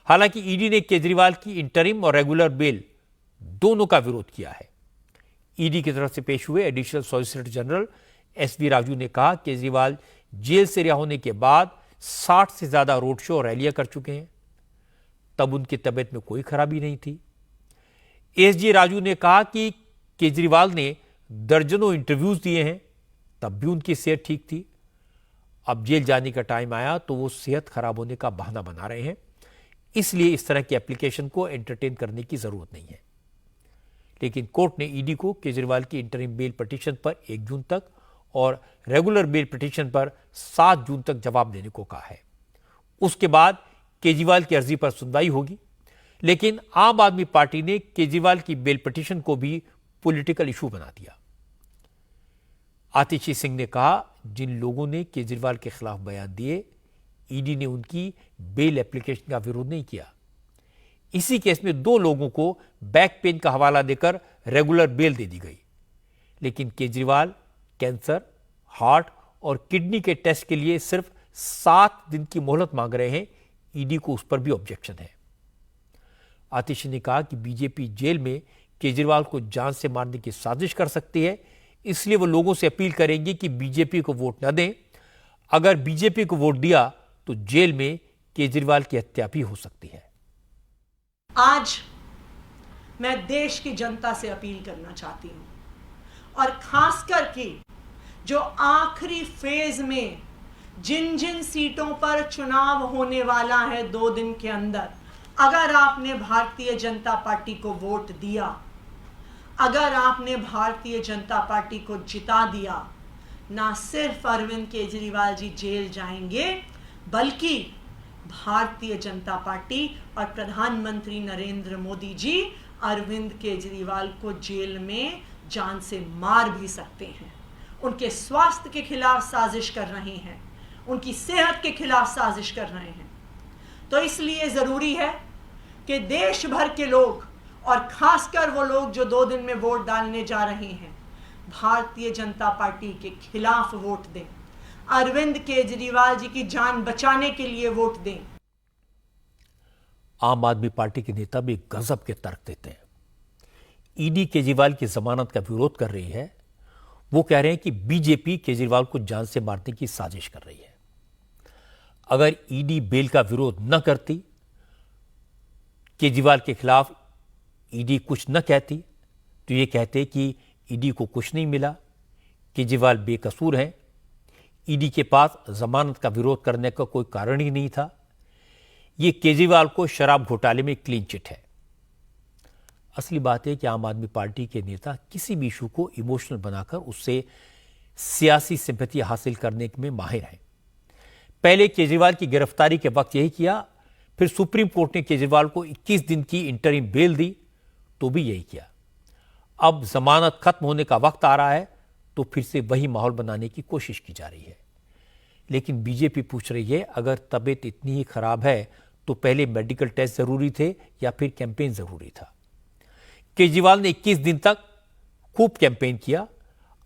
हालांकि ईडी ने केजरीवाल की इंटरिम और रेगुलर बेल दोनों का विरोध किया है। ईडी की तरफ से पेश हुए additional solicitor general SV Raju ने कहा केजरीवाल जेल से रिहा होने के बाद 60 से ज्यादा रोड शो और रैलियां कर चुके हैं, तब उनकी तबीयत में कोई खराबी नहीं थी। एसजी राजू ने कहा कि केजरीवाल ने दर्जनों इंटरव्यूज दिए हैं, तब भी उनकी सेहत ठीक थी। अब जेल जाने का टाइम आया तो वो सेहत खराब होने का बहाना बना रहे हैं, इसलिए इस तरह की एप्लीकेशन को एंटरटेन करने की जरूरत नहीं है। लेकिन कोर्ट ने ईडी को केजरीवाल की इंटरिम बेल पिटीशन पर 1 जून तक और रेगुलर बेल पिटीशन पर 7 जून तक जवाब देने को कहा है। उसके बाद केजरीवाल की अर्जी पर सुनवाई होगी। लेकिन आम आदमी पार्टी ने केजरीवाल की बेल पिटीशन को भी पॉलिटिकल इशू बना दिया। आतिशी सिंह ने कहा जिन लोगों ने केजरीवाल के खिलाफ बयान दिए, ईडी ने उनकी बेल एप्लीकेशन का विरोध नहीं किया। इसी केस में 2 लोगों को बैक पेन का हवाला देकर रेगुलर बेल दे दी गई। लेकिन केजरीवाल कैंसर, हार्ट और किडनी के टेस्ट के लिए सिर्फ 7 दिन की मोहलत मांग रहे हैं। ईडी को उस पर भी ऑब्जेक्शन है। आतिशी ने कहा कि बीजेपी जेल में केजरीवाल को जान से मारने की साजिश कर सकती है, इसलिए वो लोगों से अपील करेंगे कि बीजेपी को वोट न दें। अगर बीजेपी को वोट दिया तो जेल में केजरीवाल की हत्या भी हो सकती है। आज मैं देश की जनता से अपील करना चाहती हूं और खासकर कि जो आखिरी फेज में जिन सीटों पर चुनाव होने वाला है 2 दिन के अंदर, अगर आपने भारतीय जनता पार्टी को वोट दिया, अगर आपने भारतीय जनता पार्टी को जिता दिया, ना सिर्फ अरविंद केजरीवाल जी जेल जाएंगे, बल्कि भारतीय जनता पार्टी और प्रधानमंत्री नरेंद्र मोदी जी अरविंद केजरीवाल को जेल में जान से मार भी सकते हैं। उनके स्वास्थ्य के खिलाफ साजिश कर रहे हैं, उनकी सेहत के खिलाफ साजिश कर रहे हैं। तो इसलिए जरूरी है कि देश भर के लोग और खासकर वो लोग जो 2 दिन में वोट डालने जा रहे हैं, भारतीय जनता पार्टी के खिलाफ वोट दें, अरविंद केजरीवाल जी की जान बचाने के लिए वोट दें। आम आदमी पार्टी के नेता भी गजब के तर्क देते हैं। ईडी केजरीवाल की जमानत का विरोध कर रही है। वो कह रहे हैं कि बीजेपी केजरीवाल को जान से मारने की साजिश कर रही है। अगर ईडी बेल का विरोध न करती, केजरीवाल के खिलाफ ईडी कुछ न कहती, तो ये कहते कि ईडी को कुछ नहीं मिला, केजरीवाल बेकसूर हैं, ईडी के पास जमानत का विरोध करने का कोई कारण ही नहीं था। ये केजरीवाल को शराब घोटाले में क्लीन चिट है। असली बात है कि आम आदमी पार्टी के नेता किसी भी इशू को इमोशनल बनाकर उससे सियासी सिंपैथी हासिल करने में माहिर हैं। पहले केजरीवाल की गिरफ्तारी के वक्त यही किया, फिर सुप्रीम कोर्ट ने केजरीवाल को 21 दिन की इंटरिम बेल दी तो भी यही किया। अब जमानत खत्म होने का वक्त आ रहा है तो फिर से वही माहौल बनाने की कोशिश की जा रही है। लेकिन बीजेपी पूछ रही है अगर तबीयत इतनी ही खराब है तो पहले मेडिकल टेस्ट जरूरी थे या फिर कैंपेन जरूरी था। केजरीवाल ने 21 दिन तक खूब कैंपेन किया,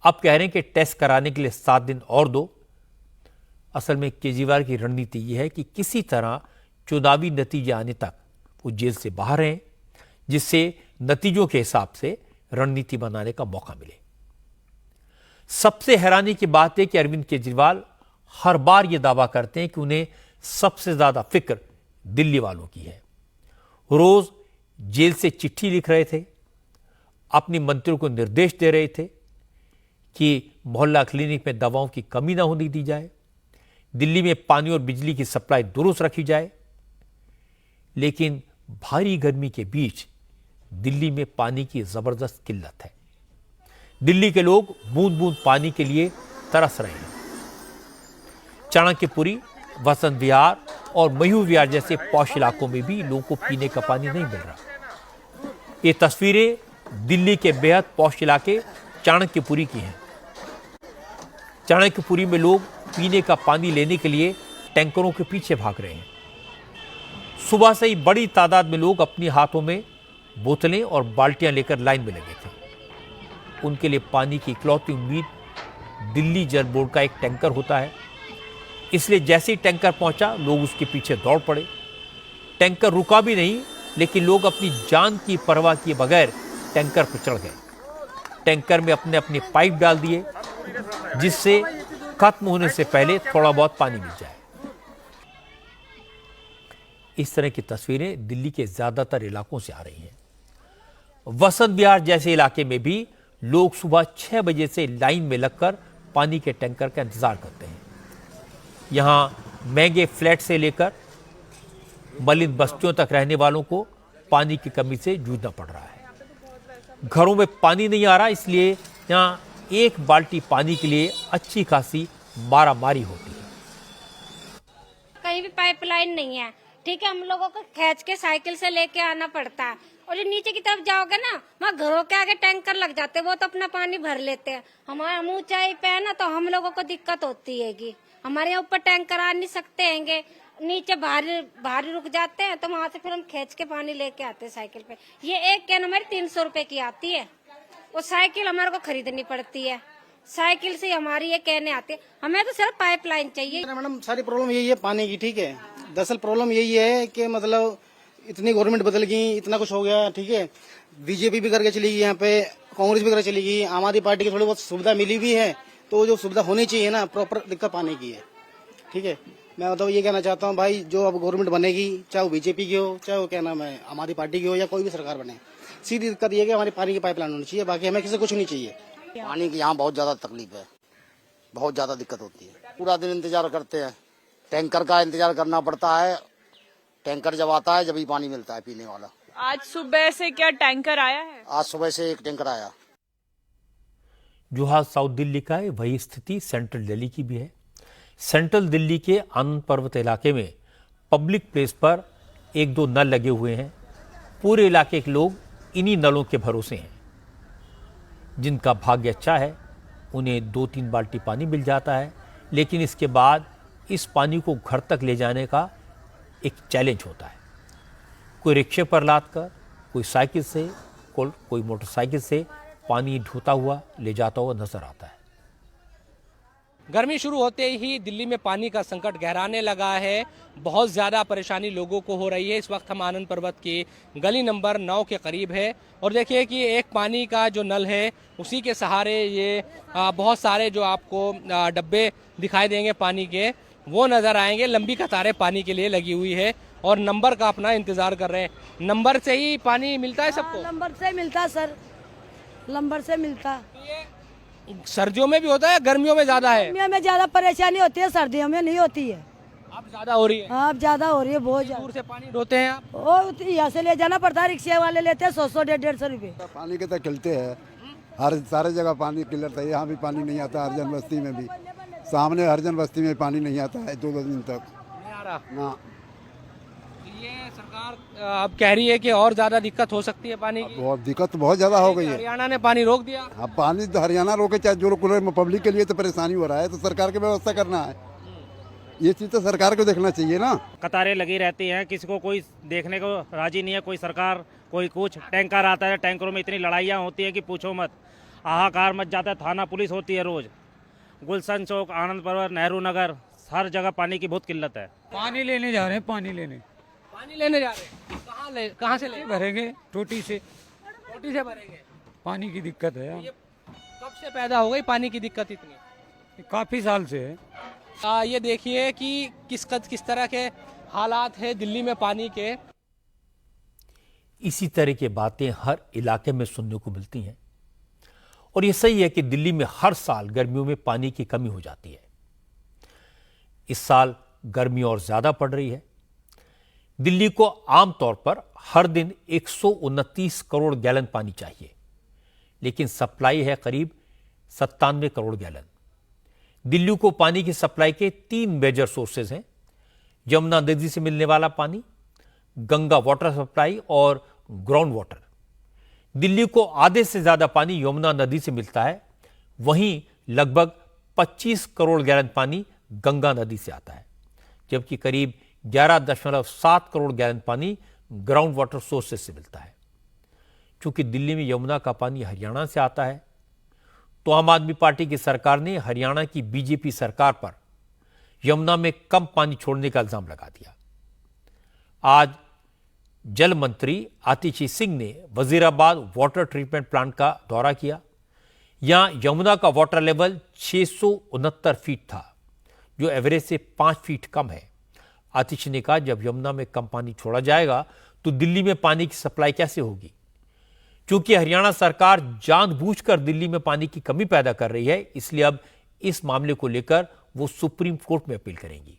अब कह रहे हैं कि टेस्ट कराने के लिए 7 दिन और दो। असल में केजरीवाल की रणनीति यह है कि किसी तरह चुनावी नतीजे आने तक वो जेल से बाहर रहें, जिससे नतीजों के हिसाब से रणनीति बनाने का मौका मिले। सबसे हैरानी की बात है कि अरविंद केजरीवाल हर बार यह दावा करते हैं कि उन्हें सबसे ज्यादा फिक्र दिल्ली वालों की है। रोज जेल से चिट्ठी लिख रहे थे, अपने मंत्रियों को निर्देश दे रहे थे कि मोहल्ला क्लिनिक में दवाओं की कमी ना होने दी जाए, दिल्ली में पानी और बिजली की सप्लाई दुरुस्त रखी जाए। लेकिन भारी गर्मी के बीच दिल्ली में पानी की जबरदस्त किल्लत है। दिल्ली के लोग बूंद बूंद पानी के लिए तरस रहे हैं। चाणक्यपुरी, वसंत विहार और मयूर विहार जैसे पॉश इलाकों में भी लोगों को पीने का पानी नहीं मिल रहा। ये तस्वीरें दिल्ली के बेहद पौष इलाके चाणक्यपुरी की हैं। चाणक्यपुरी में लोग पीने का पानी लेने के लिए टैंकरों के पीछे भाग रहे हैं। सुबह से ही बड़ी तादाद में लोग अपने हाथों में बोतलें और बाल्टियां लेकर लाइन में लगे थे। उनके लिए पानी की इकलौती उम्मीद दिल्ली जल बोर्ड का एक टैंकर होता है, इसलिए जैसे ही टैंकर पहुंचा लोग उसके पीछे दौड़ पड़े। टैंकर रुका भी नहीं, लेकिन लोग अपनी जान की परवाह किए बगैर टैंकर पर चढ़ गए। टैंकर में अपने अपने पाइप डाल दिए, जिससे खत्म होने से पहले थोड़ा बहुत पानी मिल जाए। इस तरह की तस्वीरें दिल्ली के ज्यादातर इलाकों से आ रही हैं। वसंत विहार जैसे इलाके में भी लोग सुबह 6 बजे से लाइन में लगकर पानी के टैंकर का इंतजार करते हैं। यहां महंगे फ्लैट से लेकर मलिन बस्तियों तक रहने वालों को पानी की कमी से जूझना पड़ रहा है। घरों में पानी नहीं आ रहा, इसलिए यहां एक बाल्टी पानी के लिए अच्छी खासी मारामारी होती है। कहीं भी पाइपलाइन नहीं है, ठीक है, हम लोगों को खींच के साइकिल से लेके आना पड़ता है। और जो नीचे की तरफ जाओगे ना, वहाँ घरों के आगे टैंकर लग जाते हैं, वो तो अपना पानी भर लेते हैं। हमारा मुँह ऊंचाई पे है ना, तो हम लोगों को दिक्कत होती हैगी। हमारे यहाँ ऊपर टैंकर आ नहीं सकते हैंगे, नीचे भारी रुक जाते हैं, तो वहाँ से फिर हम खींच के पानी लेके आते हैं साइकिल पे। ये एक कैन हमारी 300 रुपए की आती है, वो साइकिल हमारे को खरीदनी पड़ती है। साइकिल से हमारी ये कहने आते हैं, हमें तो सिर्फ पाइपलाइन चाहिए। मैडम सारी प्रॉब्लम यही है पानी की, ठीक है। दरअसल प्रॉब्लम यही है कि मतलब इतनी गवर्नमेंट बदल गई, इतना कुछ हो गया, ठीक है। बीजेपी भी करके चली गई, यहाँ पे कांग्रेस भी करके चली गई, आम आदमी पार्टी की थोड़ी बहुत सुविधा मिली भी है, तो जो सुविधा होनी चाहिए ना, प्रॉपर दिक्कत पानी की है, ठीक है। मैं मतलब ये कहना चाहता हूँ भाई, जो अब गवर्नमेंट बनेगी, चाहे वो बीजेपी की हो, चाहे वो क्या नाम है आम आदमी पार्टी की हो, या कोई भी सरकार बने, सीधी दिक्कत ये है कि हमारी पानी की पाइपलाइन होनी चाहिए, बाकी हमें किसी कुछ नहीं चाहिए। पानी की यहाँ बहुत ज्यादा तकलीफ है, बहुत ज्यादा दिक्कत होती है। पूरा दिन इंतजार करते हैं, टैंकर का इंतजार करना पड़ता है। टैंकर जब आता है जब ही पानी मिलता है पीने वाला। आज सुबह से क्या टैंकर आया है? आज सुबह से एक टैंकर आया। जो हाल साउथ दिल्ली का है, वही स्थिति सेंट्रल दिल्ली की भी है। सेंट्रल दिल्ली के आनंद पर्वत इलाके में पब्लिक प्लेस पर 1-2 नल लगे हुए हैं। पूरे इलाके के लोग इन्हीं नलों के भरोसे हैं। जिनका भाग्य अच्छा है उन्हें 2-3 बाल्टी पानी मिल जाता है, लेकिन इसके बाद इस पानी को घर तक ले जाने का एक चैलेंज होता है। कोई रिक्शे पर लाद कर, कोई साइकिल से, कोई मोटरसाइकिल से पानी ढोता हुआ ले जाता हुआ नजर आता है। गर्मी शुरू होते ही दिल्ली में पानी का संकट गहराने लगा है। बहुत ज़्यादा परेशानी लोगों को हो रही है। इस वक्त हम आनंद पर्वत की गली नंबर 9 के करीब है और देखिए कि एक पानी का जो नल है उसी के सहारे ये बहुत सारे जो आपको डब्बे दिखाई देंगे पानी के, वो नज़र आएंगे। लंबी कतारें पानी के लिए लगी हुई है और नंबर का अपना इंतज़ार कर रहे हैं। नंबर से ही पानी मिलता है सबको? नंबर से मिलता सर, नंबर से मिलता। सर्दियों में भी होता है, गर्मियों में ज्यादा है? गर्मियों में ज्यादा परेशानी होती है, सर्दियों में नहीं होती है। अब ज्यादा हो रही है? अब ज्यादा हो रही है, बहुत ज्यादा। दूर से पानी ढोते हैं आप? ओ यहाँ से ले जाना पड़ता है, रिक्शे वाले लेते हैं 100-150 रुपए। पानी के तो खिलते हैं, हर सारे जगह पानी क्लियर था। यहाँ भी पानी नहीं आता, हरजन बस्ती में भी, सामने हरजन बस्ती में पानी नहीं आता है 2-2 दिन तक नहीं आ रहा ना। ये सरकार अब कह रही है कि और ज्यादा दिक्कत हो सकती है पानी की। बहुत दिक्कत बहुत ज्यादा हो गई है। हरियाणा ने पानी रोक दिया। अब पानी तो हरियाणा रोके, चाहे जो पब्लिक के लिए तो परेशानी हो रहा है, तो सरकार की व्यवस्था करना है। ये चीज तो सरकार को देखना चाहिए ना। कतारें लगी रहती हैं, किसी को कोई देखने को राजी नहीं है, कोई सरकार कोई कुछ। टैंकर आता है, टैंकरों में इतनी लड़ाइयाँ होती है कि पूछो मत, हाहाकार मच जाता है। थाना पुलिस होती है रोज, गुलशन चौक, आनंद पर्वत, नेहरू नगर, हर जगह पानी की बहुत किल्लत है। पानी लेने जा रहे हैं, पानी लेने जा रहे हैं। कहाँ से ले भरेंगे? टोटी से भरेंगे। पानी की दिक्कत है। ये कब से पैदा हो गई पानी की दिक्कत इतनी? काफी साल से है। ये देखिए कि किस तरह के हालात है दिल्ली में पानी के। इसी तरह की बातें हर इलाके में सुनने को मिलती हैं और ये सही है कि दिल्ली में हर साल गर्मियों में पानी की कमी हो जाती है। इस साल गर्मी और ज्यादा पड़ रही है। दिल्ली को आमतौर पर हर दिन 129 करोड़ गैलन पानी चाहिए, लेकिन सप्लाई है करीब 97 करोड़ गैलन। दिल्ली को पानी की सप्लाई के 3 मेजर सोर्सेज हैं: यमुना नदी से मिलने वाला पानी, गंगा वाटर सप्लाई और ग्राउंड वाटर। दिल्ली को आधे से ज्यादा पानी यमुना नदी से मिलता है, वहीं लगभग 25 करोड़ गैलन पानी गंगा नदी से आता है, जबकि करीब 11.7 करोड़ गैलन पानी ग्राउंड वाटर सोर्सेस से मिलता है। चूंकि दिल्ली में यमुना का पानी हरियाणा से आता है, तो आम आदमी पार्टी की सरकार ने हरियाणा की बीजेपी सरकार पर यमुना में कम पानी छोड़ने का इल्जाम लगा दिया। आज जल मंत्री आतिशी सिंह ने वजीराबाद वाटर ट्रीटमेंट प्लांट का दौरा किया। यहां यमुना का वाटर लेवल 669 फीट था, जो एवरेज से 5 फीट कम है। आतिशी ने कहा, जब यमुना में कम पानी छोड़ा जाएगा तो दिल्ली में पानी की सप्लाई कैसे होगी? क्योंकि हरियाणा सरकार जानबूझकर दिल्ली में पानी की कमी पैदा कर रही है, इसलिए अब इस मामले को लेकर वो सुप्रीम कोर्ट में अपील करेंगी।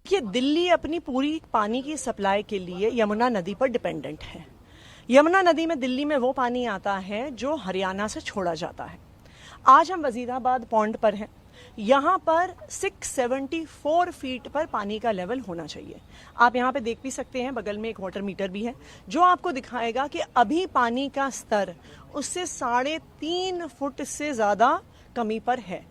कि दिल्ली अपनी पूरी पानी की सप्लाई के लिए यमुना नदी पर डिपेंडेंट है। यमुना नदी में दिल्ली में वो पानी आता है जो हरियाणा से छोड़ा जाता है। आज हम वजीराबाद पॉन्ड पर हैं। यहाँ पर 674 फीट पर पानी का लेवल होना चाहिए। आप यहाँ पे देख भी सकते हैं, बगल में एक वाटर मीटर भी है जो आपको दिखाएगा कि अभी पानी का स्तर उससे 3.5 फुट से ज़्यादा कमी पर है।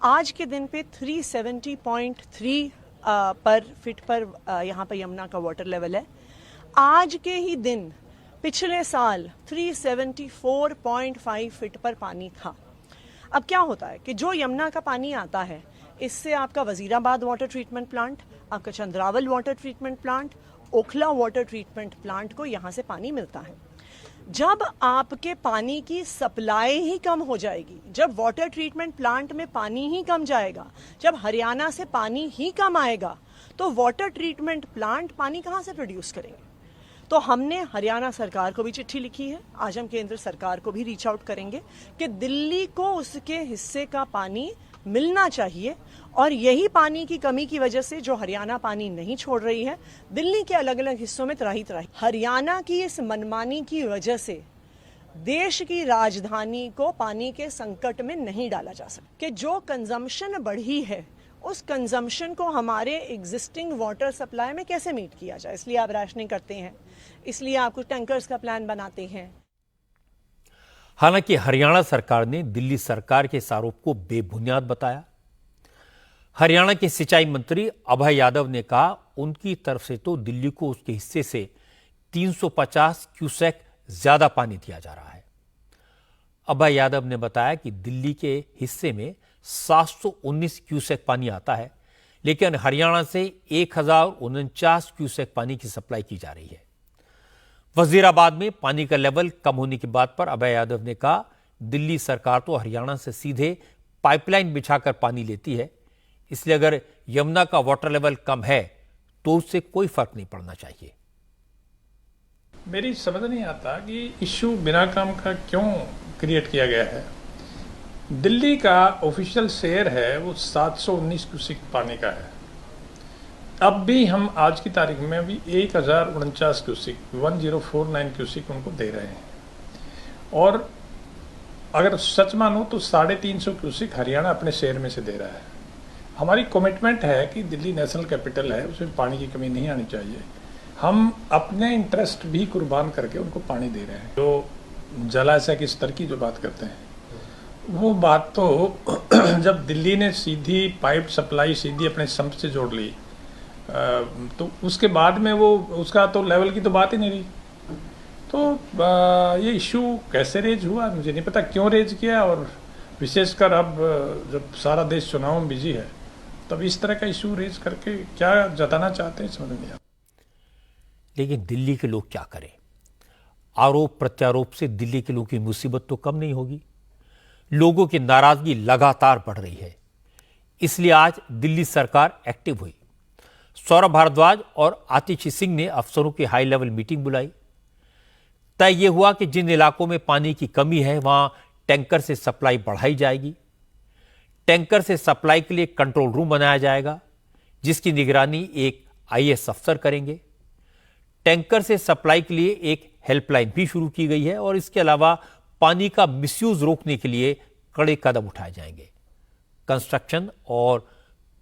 आज के दिन पे 370.3 पर फीट पर यहाँ पर यमुना का वाटर लेवल है। आज के ही दिन पिछले साल 374.5 फीट पर पानी था। अब क्या होता है कि जो यमुना का पानी आता है, इससे आपका वजीराबाद वाटर ट्रीटमेंट प्लांट, आपका Chandrawal water treatment plant, Okhla water treatment plant को यहाँ से पानी मिलता है। जब आपके पानी की सप्लाई ही कम हो जाएगी, जब वाटर ट्रीटमेंट प्लांट में पानी ही कम जाएगा, जब हरियाणा से पानी ही कम आएगा, तो वाटर ट्रीटमेंट प्लांट पानी कहाँ से प्रोड्यूस करेंगे? तो हमने हरियाणा सरकार को भी चिट्ठी लिखी है। आज हम केंद्र सरकार को भी रीच आउट करेंगे कि दिल्ली को उसके हिस्से का पानी मिलना चाहिए, और यही पानी की कमी की वजह से जो हरियाणा पानी नहीं छोड़ रही है, दिल्ली के अलग अलग हिस्सों में त्राही हरियाणा की इस मनमानी की वजह से देश की राजधानी को पानी के संकट में नहीं डाला जा सकता। कि जो कंजम्पशन बढ़ी है, उस कंजम्पशन को हमारे एग्जिस्टिंग वाटर सप्लाई में कैसे मीट किया जाए, इसलिए आप राशनिंग करते हैं, इसलिए आप कुछ टैंकर्स का प्लान बनाते हैं। हालांकि हरियाणा सरकार ने दिल्ली सरकार के इस आरोप को बेबुनियाद बताया। हरियाणा के सिंचाई मंत्री अभय यादव ने कहा, उनकी तरफ से तो दिल्ली को उसके हिस्से से 350 क्यूसेक ज्यादा पानी दिया जा रहा है। अभय यादव ने बताया कि दिल्ली के हिस्से में 719 क्यूसेक पानी आता है, लेकिन हरियाणा से 1049 क्यूसेक पानी की सप्लाई की जा रही है। वजीराबाद में पानी का लेवल कम होने की बात पर अभय यादव ने कहा, दिल्ली सरकार तो हरियाणा से सीधे पाइपलाइन बिछाकर पानी लेती है, इसलिए अगर यमुना का वाटर लेवल कम है तो उससे कोई फर्क नहीं पड़ना चाहिए। मेरी समझ नहीं आता कि इश्यू बिना काम का क्यों क्रिएट किया गया है। दिल्ली का ऑफिशियल शेयर है वो 719 क्यूसेक पानी का है। अब भी हम आज की तारीख में भी 1049 क्यूसेक 1049 क्यूसेक उनको दे रहे हैं, और अगर सच मानो तो 350 क्यूसेक हरियाणा अपने शेयर में से दे रहा है। हमारी कमिटमेंट है कि दिल्ली नेशनल कैपिटल है, उसमें पानी की कमी नहीं आनी चाहिए। हम अपने इंटरेस्ट भी कुर्बान करके उनको पानी दे रहे हैं। जो जलाशय के स्तर की जो बात करते हैं, वो बात तो जब दिल्ली ने सीधी पाइप सप्लाई सीधी अपने संप से जोड़ ली, तो उसके बाद में वो उसका तो लेवल की तो बात ही नहीं रही। तो ये इशू कैसे रेज हुआ मुझे नहीं पता, क्यों रेज किया, और विशेषकर अब जब सारा देश चुनाव में बिजी है, तब इस तरह का इशू रेज करके क्या जताना चाहते हैं समझ नहीं आता। लेकिन दिल्ली के लोग क्या करें? आरोप प्रत्यारोप से दिल्ली के लोगों की मुसीबत तो कम नहीं होगी। लोगों की नाराजगी लगातार बढ़ रही है, इसलिए आज दिल्ली सरकार एक्टिव हुई। सौरभ भारद्वाज और आतिशी सिंह ने अफसरों की हाई लेवल मीटिंग बुलाई। तय यह हुआ कि जिन इलाकों में पानी की कमी है वहां टैंकर से सप्लाई बढ़ाई जाएगी। टैंकर से सप्लाई के लिए कंट्रोल रूम बनाया जाएगा, जिसकी निगरानी एक आईएएस अफसर करेंगे। टैंकर से सप्लाई के लिए एक हेल्पलाइन भी शुरू की गई है, और इसके अलावा पानी का मिसयूज रोकने के लिए कड़े कदम उठाए जाएंगे। कंस्ट्रक्शन और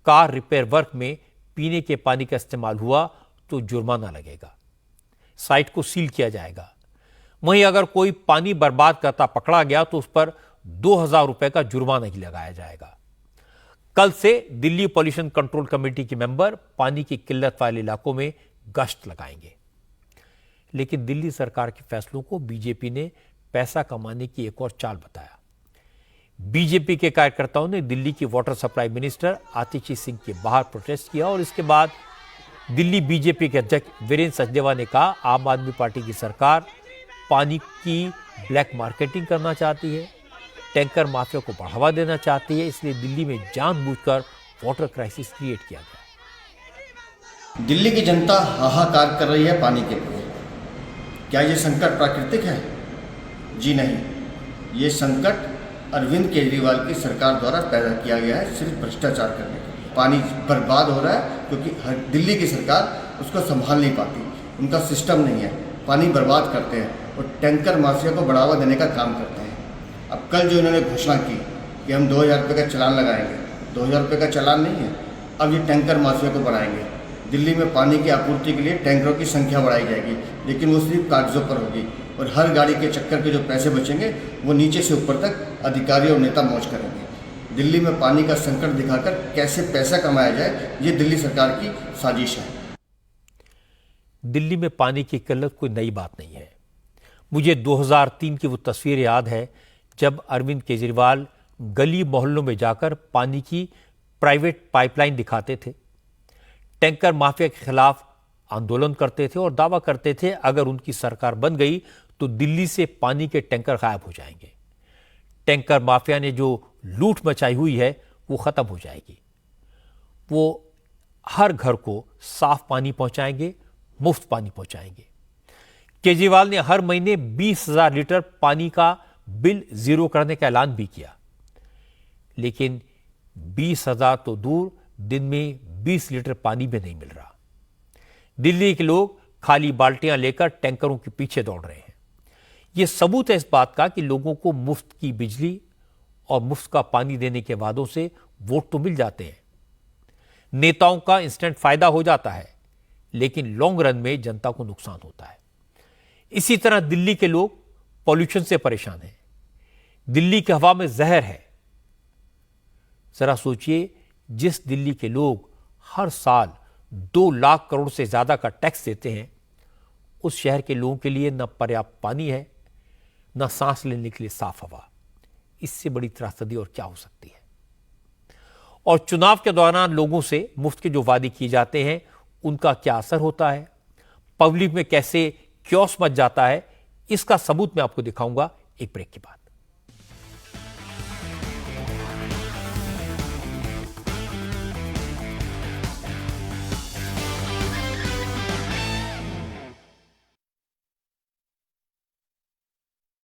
कार रिपेयर वर्क में पीने के पानी का इस्तेमाल हुआ तो जुर्माना लगेगा। साइट को सील किया जाएगा। वहीं अगर कोई पानी बर्बाद करता पकड़ा गया तो उस पर 2000 रुपए का जुर्माना ही लगाया जाएगा। कल से दिल्ली पॉल्यूशन कंट्रोल कमेटी के मेंबर पानी की किल्लत वाले इलाकों में गश्त लगाएंगे। लेकिन दिल्ली सरकार के फैसलों को बीजेपी ने पैसा कमाने की एक और चाल बताया। बीजेपी के कार्यकर्ताओं ने दिल्ली की वाटर सप्लाई मिनिस्टर आतिशी सिंह के बाहर प्रोटेस्ट किया और इसके बाद दिल्ली बीजेपी के अध्यक्ष वीरेंद्र सचदेवा ने कहा, आम आदमी पार्टी की सरकार पानी की ब्लैक मार्केटिंग करना चाहती है, टैंकर माफिया को बढ़ावा देना चाहती है, इसलिए दिल्ली में जानबूझकर वाटर क्राइसिस क्रिएट किया गया। दिल्ली की जनता हाहाकार कर रही है पानी के लिए। क्या ये संकट प्राकृतिक है? जी नहीं, ये संकट अरविंद केजरीवाल की सरकार द्वारा पैदा किया गया है, सिर्फ भ्रष्टाचार करने के लिए। पानी बर्बाद हो रहा है क्योंकि दिल्ली की सरकार उसको संभाल नहीं पाती, उनका सिस्टम नहीं है, पानी बर्बाद करते हैं और टैंकर माफिया को बढ़ावा देने का काम करते हैं। अब कल जो इन्होंने घोषणा की कि हम 2000 रुपये का चालान लगाएंगे, 2000 रुपये का चालान नहीं है, अब ये टैंकर माफिया को बढ़ाएंगे। दिल्ली में पानी की आपूर्ति के लिए टैंकरों की संख्या बढ़ाई जाएगी, लेकिन वो सिर्फ कागजों पर होगी और हर गाड़ी के चक्कर के जो पैसे बचेंगे वो नीचे से ऊपर तक अधिकारी और नेता मौज करेंगे। दिल्ली में पानी का संकट दिखाकर कैसे पैसा कमाया जाए, ये दिल्ली सरकार की साजिश है। दिल्ली में पानी की किल्लत कोई नई बात नहीं है। मुझे 2003 की वो तस्वीर याद है जब अरविंद केजरीवाल गली मोहल्लों में जाकर पानी की प्राइवेट पाइपलाइन दिखाते थे, टैंकर माफिया के खिलाफ आंदोलन करते थे और दावा करते थे अगर उनकी सरकार बन गई तो दिल्ली से पानी के टैंकर गायब हो जाएंगे। टैंकर माफिया ने जो लूट मचाई हुई है वो खत्म हो जाएगी। वो हर घर को साफ पानी पहुंचाएंगे, मुफ्त पानी पहुंचाएंगे। केजरीवाल ने हर महीने 20,000 लीटर पानी का बिल जीरो करने का ऐलान भी किया, लेकिन 20,000 तो दूर, दिन में 20 लीटर पानी भी नहीं मिल रहा। दिल्ली के लोग खाली बाल्टियां लेकर टैंकरों के पीछे दौड़ रहे हैं। यह सबूत है इस बात का कि लोगों को मुफ्त की बिजली और मुफ्त का पानी देने के वादों से वोट तो मिल जाते हैं, नेताओं का इंस्टेंट फायदा हो जाता है, लेकिन लॉन्ग रन में जनता को नुकसान होता है। इसी तरह दिल्ली के लोग पॉल्यूशन से परेशान हैं। दिल्ली की हवा में जहर है। जरा सोचिए, जिस दिल्ली के लोग हर साल 2 लाख करोड़ से ज्यादा का टैक्स देते हैं, उस शहर के लोगों के लिए न पर्याप्त पानी है, न सांस लेने के लिए साफ हवा। इससे बड़ी त्रासदी और क्या हो सकती है? और चुनाव के दौरान लोगों से मुफ्त के जो वादे किए जाते हैं उनका क्या असर होता है, पब्लिक में कैसे क्योस मच जाता है, इसका सबूत मैं आपको दिखाऊंगा एक ब्रेक के बाद।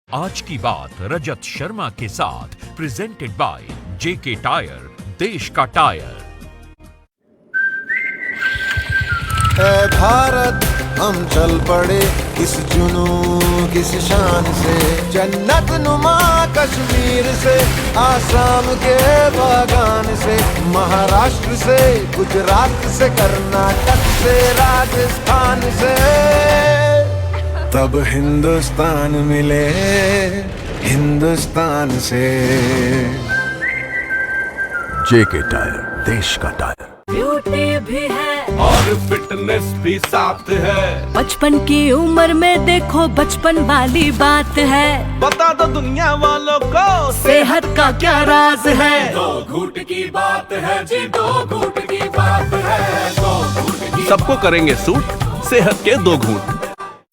आज की बात रजत शर्मा के साथ, प्रेजेंटेड बाय जेके टायर, देश का टायर। ऐ भारत हम चल पड़े किस जुनून किस शान से, जन्नत नुमा कश्मीर से, आसाम के बागान से, महाराष्ट्र से, गुजरात से, कर्नाटक से, राजस्थान से, तब हिंदुस्तान मिले हिंदुस्तान से। जेके टायर, देश का टायर। ब्यूटी भी है और फिटनेस भी साथ है। बचपन की उम्र में देखो बचपन वाली बात है। बता दो दुनिया वालों को सेहत का क्या राज है। 2 घूंट की बात है जी, 2 घूंट की बात है, 2 घूंट की। सबको करेंगे सूट सेहत के 2 घूंट।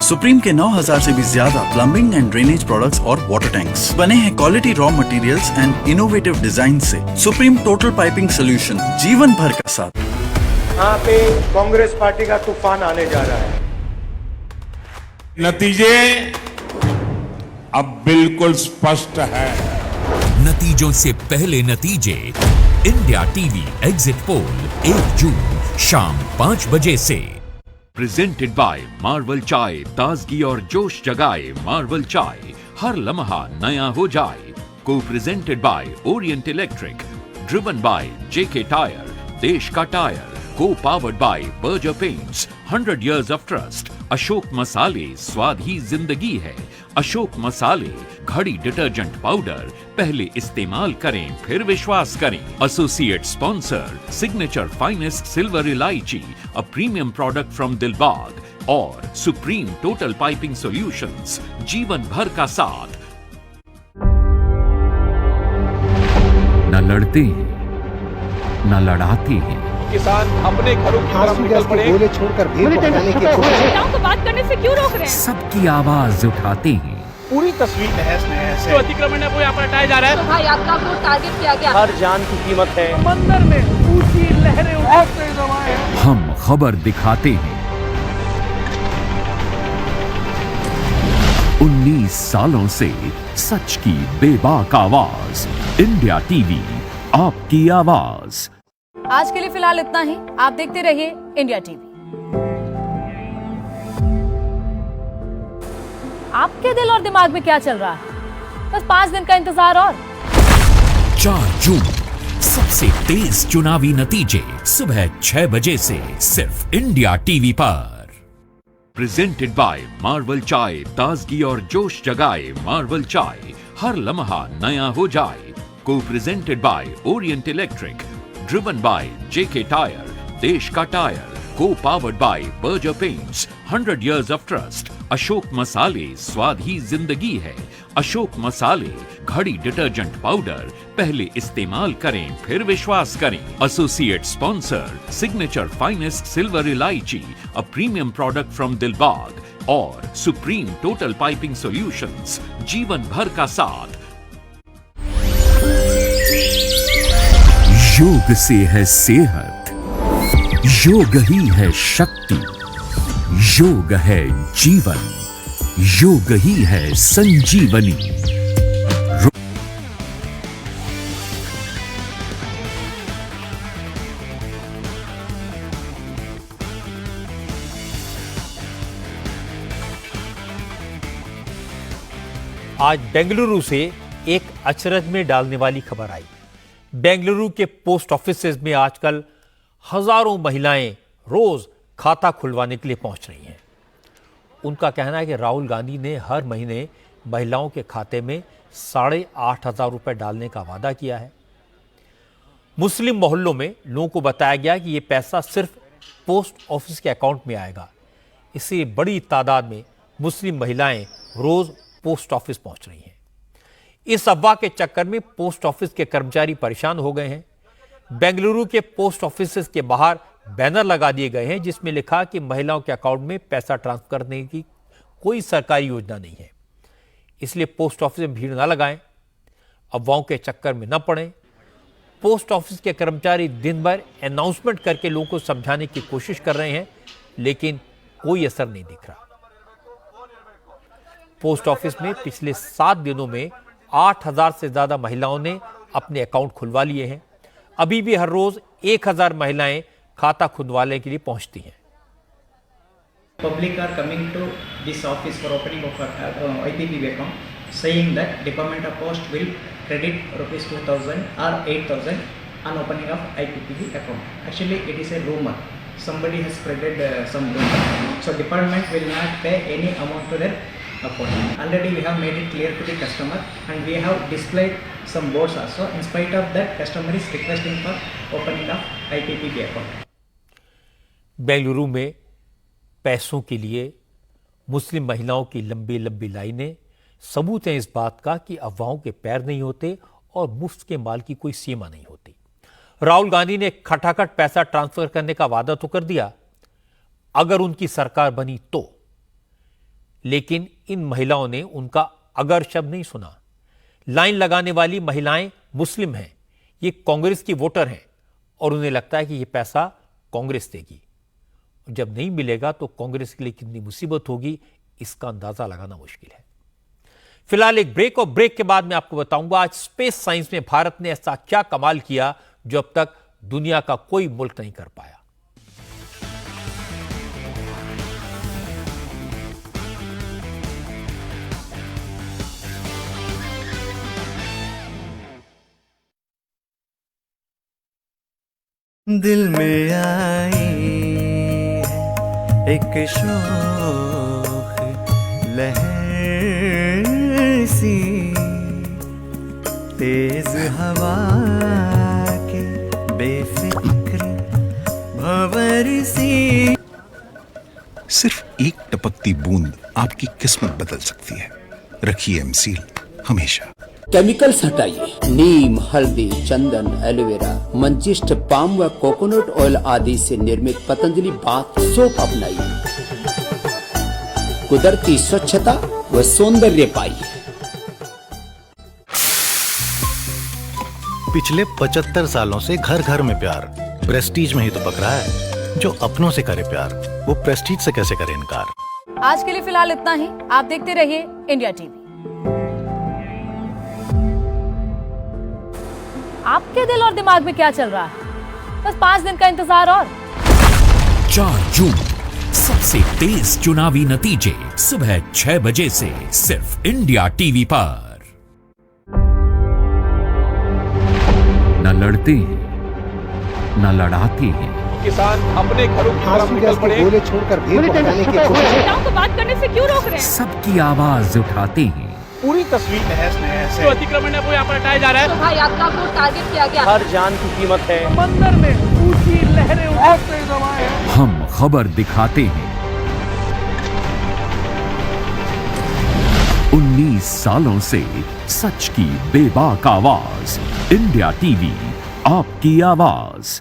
सुप्रीम के 9000 से भी ज्यादा प्लम्बिंग एंड ड्रेनेज प्रोडक्ट्स और वाटर टैंक्स बने हैं quality raw materials and innovative design से। सुप्रीम टोटल पाइपिंग सोल्यूशन, जीवन भर का साथ। यहाँ पे कांग्रेस पार्टी का तूफान आने जा रहा है। नतीजे अब बिल्कुल स्पष्ट है। नतीजों से पहले नतीजे। इंडिया टीवी एग्जिट पोल 1 जून शाम 5 बजे से। प्रेजेंटेड बाय मार्वल चाय, ताजगी और जोश जगाए मार्वल चाय, हर लम्हा नया हो जाए। को presented by Orient electric, driven by JK tyre, देश का टायर। को powered by Berger paints, 100 years of trust। Ashok मसाले, स्वाद ही जिंदगी है। अशोक मसाले, घड़ी डिटर्जेंट पाउडर, पहले इस्तेमाल करें फिर विश्वास करें। Associate sponsor signature finest silver elaichi, a premium product from Dilbagh, और सुप्रीम टोटल पाइपिंग सॉल्यूशंस, जीवन भर का साथ। न लड़ते हैं न लड़ाते हैं, किसान अपने घरों की तरफ निकल पड़े, गोले छोड़कर भीड़ भगाने की कोशिश। नेताओं को बात करने से क्यों रोक रहे हैं? सबकी आवाज उठाते हैं। पूरी तस्वीर तहस नहस है। जो अतिक्रमण है वो यहाँ पर हटाया जा रहा है। शोभा यात्रा को टारगेट किया गया। हर जान की कीमत है। समंदर में ऊंची लहरें उठते हुए हम खबर दिखाते हैं। 19 सालों से सच की बेबाक आवाज, इंडिया टीवी, आपकी आवाज। आज के लिए फिलहाल इतना ही। आप देखते रहिए इंडिया टीवी। आपके दिल और दिमाग में क्या चल रहा है? बस 5 दिन का इंतजार और। 4 जून सबसे तेज चुनावी नतीजे सुबह 6 बजे से सिर्फ इंडिया टीवी पर। प्रेजेंटेड बाय मार्वल चाय, ताजगी और जोश जगाए मार्वल चाय, हर लम्हा नया हो जाए। को presented by Orient electric, driven by JK tyre, देश का टायर। को powered by Berger paints, 100 years of trust। Ashok मसाले, स्वाद ही जिंदगी है। अशोक मसाले, घड़ी डिटर्जेंट पाउडर, पहले इस्तेमाल करें फिर विश्वास करें। Associate sponsor signature finest silver elaichi, a premium product from Dilbagh, और सुप्रीम टोटल पाइपिंग सॉल्यूशंस, जीवन भर का साथ। योग से है सेहत, योग ही है शक्ति, योग है जीवन, योग ही है संजीवनी। आज बेंगलुरु से एक अचरज में डालने वाली खबर आई। बेंगलुरु के पोस्ट ऑफिसेज में आजकल हजारों महिलाएं रोज खाता खुलवाने के लिए पहुंच रही हैं। उनका कहना है कि राहुल गांधी ने हर महीने महिलाओं के खाते में 8,500 रुपए डालने का वादा किया है। मुस्लिम मोहल्लों में लोगों को बताया गया कि यह पैसा सिर्फ पोस्ट ऑफिस के अकाउंट में आएगा। इससे बड़ी तादाद में मुस्लिम महिलाएं रोज पोस्ट ऑफिस पहुंच रही हैं। इस अफवाह के चक्कर में पोस्ट ऑफिस के कर्मचारी परेशान हो गए हैं। बेंगलुरु के पोस्ट ऑफिस के बाहर बैनर लगा दिए गए हैं जिसमें लिखा कि महिलाओं के अकाउंट में पैसा ट्रांसफर करने की कोई सरकारी योजना नहीं है, इसलिए पोस्ट ऑफिस में भीड़ ना लगाएं, अफवाहों के चक्कर में न पड़ें। पोस्ट ऑफिस के कर्मचारी दिन भर अनाउंसमेंट करके लोगों को समझाने की कोशिश कर रहे हैं, लेकिन कोई असर नहीं दिख रहा। पोस्ट ऑफिस में पिछले 7 दिनों में 8,000 से ज्यादा महिलाओं ने अपने अकाउंट खुलवा लिए हैं। अभी भी हर रोज 1,000 महिलाएं खाता खुलवाने के लिए पहुंचती हैं। Public are coming to this office for opening of IPPB account, saying that Department of Post will credit rupees 2,000 or 8,000 on opening of IPPB account. Actually, it is a rumor. Somebody has spreaded some rumor. So department will not pay any amount to their account. Already we have made it clear to the customer, and we have displayed some boards also. In spite of that, customer is requesting for opening of IPPB account. Bengaluru में पैसों के लिए मुस्लिम महिलाओं की लंबी लंबी लाइनें सबूत हैं इस बात का कि अफवाहों के पैर नहीं होते और मुफ्त के माल की कोई सीमा नहीं होती। राहुल गांधी ने खटाखट पैसा ट्रांसफर करने का वादा तो कर दिया अगर उनकी सरकार बनी तो, लेकिन इन महिलाओं ने उनका अगर शब्द नहीं सुना। लाइन लगाने वाली महिलाएं मुस्लिम हैं, ये कांग्रेस की वोटर हैं और उन्हें लगता है कि यह पैसा कांग्रेस देगी। जब नहीं मिलेगा तो कांग्रेस के लिए कितनी मुसीबत होगी, इसका अंदाजा लगाना मुश्किल है। फिलहाल एक ब्रेक, और ब्रेक के बाद मैं आपको बताऊंगा आज स्पेस साइंस में भारत ने ऐसा क्या कमाल किया जो अब तक दुनिया का कोई मुल्क नहीं कर पाया। दिल में आई एक शोख लहर हवा के बेफिक्र भंवर सी। सिर्फ एक टपकती बूंद आपकी किस्मत बदल सकती है। रखिए एमसील हमेशा। केमिकल्स हटाइए। नीम, हल्दी, चंदन, एलोवेरा, मंचिष्ट, पाम व कोकोनट ऑयल आदि से निर्मित पतंजलि बाथ सोप अपनाइए। कुदरती स्वच्छता व सौंदर्य पाइए। पिछले 75 सालों से घर घर में प्यार प्रेस्टीज में ही तो पक रहा है। जो अपनों से करे प्यार वो प्रेस्टीज से कैसे करे इनकार। आज के लिए फिलहाल इतना ही। आप देखते रहिए इंडिया टीवी। आपके दिल और दिमाग में क्या चल रहा है? बस 5 दिन का इंतजार और। 4 जून सबसे तेज चुनावी नतीजे सुबह 6 बजे से सिर्फ इंडिया टीवी पर। न लड़ते हैं न लड़ाते हैं, किसान अपने घरों की तरफ निकल पड़े। गोले छोड़कर भीड़ भगाने की कोशिश। नेताओं को बात करने से क्यों रोक रहे हैं? सबकी आवाज उठाते हैं। पूरी तस्वीर तहस नहस है। जो अतिक्रमण है वो यहाँ पर हटाया जा रहा है। शोभा यात्रा को टारगेट किया गया। हर जान की कीमत है। समंदर में ऊंची लहरें उठते जमाए हैं। हम खबर दिखाते हैं। 19 सालों से सच की बेबाक आवाज। इंडिया टीवी, आपकी आवाज।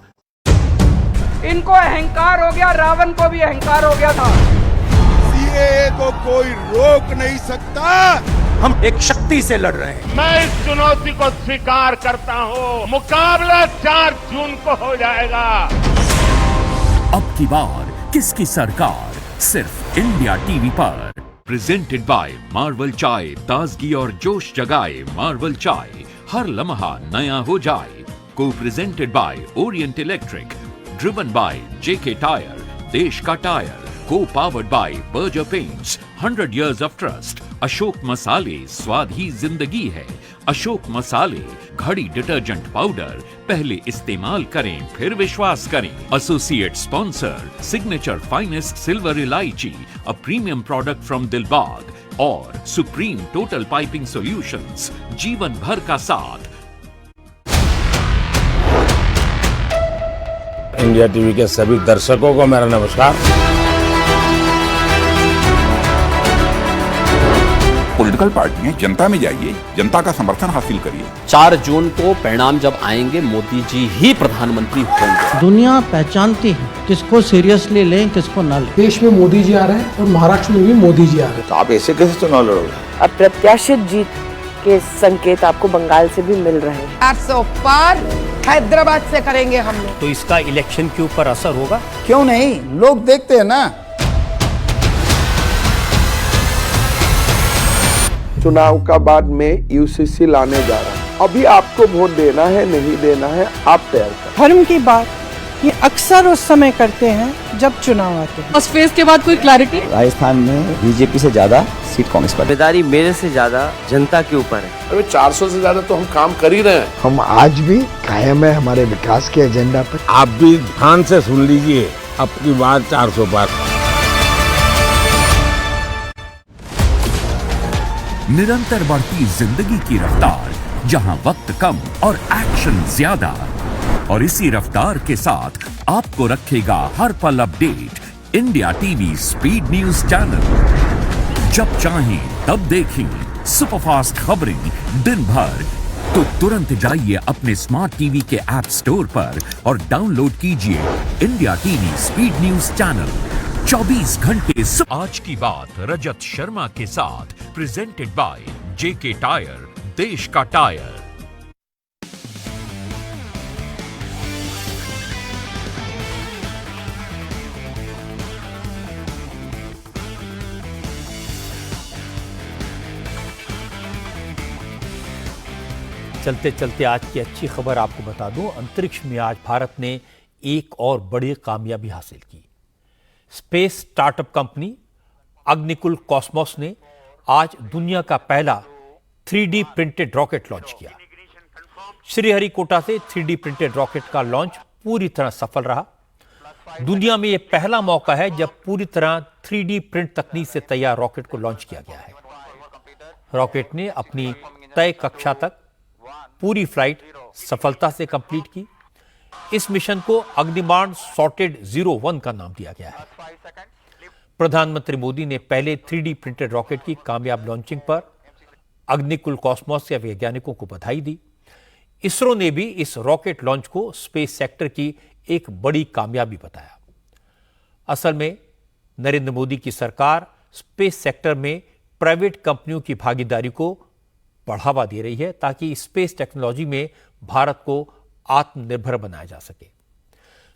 इनको अहंकार हो गया, रावण को भी अहंकार हो गया था। सीएए को कोई रोक नहीं सकता। हम एक शक्ति से लड़ रहे हैं। मैं इस चुनौती को स्वीकार करता हूं। मुकाबला 4 जून को हो जाएगा। अब की बार किसकी सरकार? सिर्फ इंडिया टीवी पर। प्रेजेंटेड बाय मार्वल चाय, ताजगी और जोश जगाए मार्वल चाय, हर लम्हा नया हो जाए। को presented by Orient electric, driven by JK tyre, देश का टायर। को powered by Berger paints, 100 years of trust। Ashok मसाले, स्वाद ही जिंदगी है। अशोक मसाले, घड़ी डिटर्जेंट पाउडर, पहले इस्तेमाल करें फिर विश्वास करें। Associate sponsor signature finest silver elaichi, a premium product from Dilbagh. और सुप्रीम टोटल पाइपिंग सॉल्यूशंस, जीवन भर का साथ। इंडिया टीवी के सभी दर्शकों को मेरा नमस्कार। पॉलिटिकल पार्टियां जनता में जाइए, जनता का समर्थन हासिल करिए। 4 जून को परिणाम जब आएंगे, मोदी जी ही प्रधानमंत्री होंगे। दुनिया पहचानती है किसको सीरियसली लें, किसको ना लें। देश में मोदी जी आ रहे हैं और महाराष्ट्र में भी मोदी जी आ रहे हैं। तो आप ऐसे कैसे चुनाव लड़ोगे? अप्रत्याशित जीत के संकेत आपको बंगाल से भी मिल रहे हैं। 800 पार हैदराबाद से करेंगे हम लोग। तो इसका इलेक्शन के ऊपर असर होगा? क्यों नहीं, लोग देखते हैं ना। चुनाव का बाद में यूसीसी लाने जा रहा है। अभी आपको वोट देना है नहीं देना है आप तैयार करें। धर्म की बात ये अक्सर उस समय करते हैं जब चुनाव आते हैं। फर्स्ट फेज के बाद कोई क्लैरिटी? राजस्थान में बीजेपी से ज्यादा सीट कांग्रेस पर। जिम्मेदारी मेरे से ज्यादा जनता के ऊपर है। अरे 400 से ज्यादा तो हम काम कर ही रहे हैं। हम आज भी कायम है हमारे विकास के एजेंडा पर। आप भी ध्यान से सुन लीजिए, अब की बार 400 पार। निरंतर बढ़ती जिंदगी की रफ्तार, जहां वक्त कम और एक्शन ज्यादा, और इसी रफ्तार के साथ आपको रखेगा हर पल update. India TV speed news channel. जब चाहें तब देखें सुपरफास्ट खबरें दिन भर। तो तुरंत जाइए अपने स्मार्ट टीवी के ऐप स्टोर पर और डाउनलोड कीजिए India TV speed news channel. 24 घंटे। आज की बात रजत शर्मा के साथ, प्रेजेंटेड बाय जेके टायर, देश का टायर। चलते चलते आज की अच्छी खबर आपको बता दूं, अंतरिक्ष में आज भारत ने एक और बड़ी कामयाबी हासिल की। Space startup company Agnikul Cosmos ने आज दुनिया का पहला 3D प्रिंटेड रॉकेट लॉन्च किया। श्रीहरिकोटा से 3D प्रिंटेड रॉकेट का लॉन्च पूरी तरह सफल रहा। दुनिया में यह पहला मौका है जब पूरी तरह 3D प्रिंट तकनीक से तैयार रॉकेट को लॉन्च किया गया है। रॉकेट ने अपनी तय कक्षा तक पूरी फ्लाइट सफलता से कंप्लीट की। इस मिशन को अग्निबाण सॉर्टेड 01 का नाम दिया गया है। प्रधानमंत्री मोदी ने पहले 3D प्रिंटेड रॉकेट की कामयाब लॉन्चिंग पर अग्निकुल कॉस्मोस के वैज्ञानिकों को बधाई दी। इसरो ने भी इस रॉकेट लॉन्च को स्पेस सेक्टर की एक बड़ी कामयाबी बताया। असल में नरेंद्र मोदी की सरकार स्पेस सेक्टर में प्राइवेट कंपनियों की भागीदारी को बढ़ावा दे रही है ताकि स्पेस टेक्नोलॉजी में भारत को आत्मनिर्भर बनाया जा सके।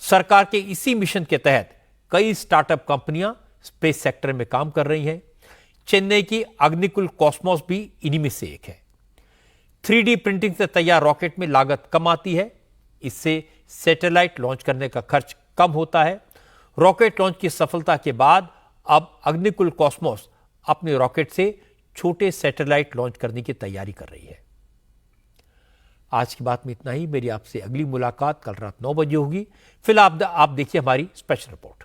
सरकार के इसी मिशन के तहत कई स्टार्टअप कंपनियां स्पेस सेक्टर में काम कर रही हैं। चेन्नई की अग्निकुल कॉस्मोस भी इन्हीं में से एक है। 3D प्रिंटिंग से तैयार रॉकेट में लागत कम आती है। इससे सैटेलाइट लॉन्च करने का खर्च कम होता है। रॉकेट लॉन्च की सफलता के बाद अब अग्निकुल कॉस्मोस अपने रॉकेट से छोटे सैटेलाइट लॉन्च करने की तैयारी कर रही है। आज की बात में इतना ही। मेरी आपसे अगली मुलाकात कल रात 9 बजे होगी। फिलहाल आप देखिए हमारी स्पेशल रिपोर्ट।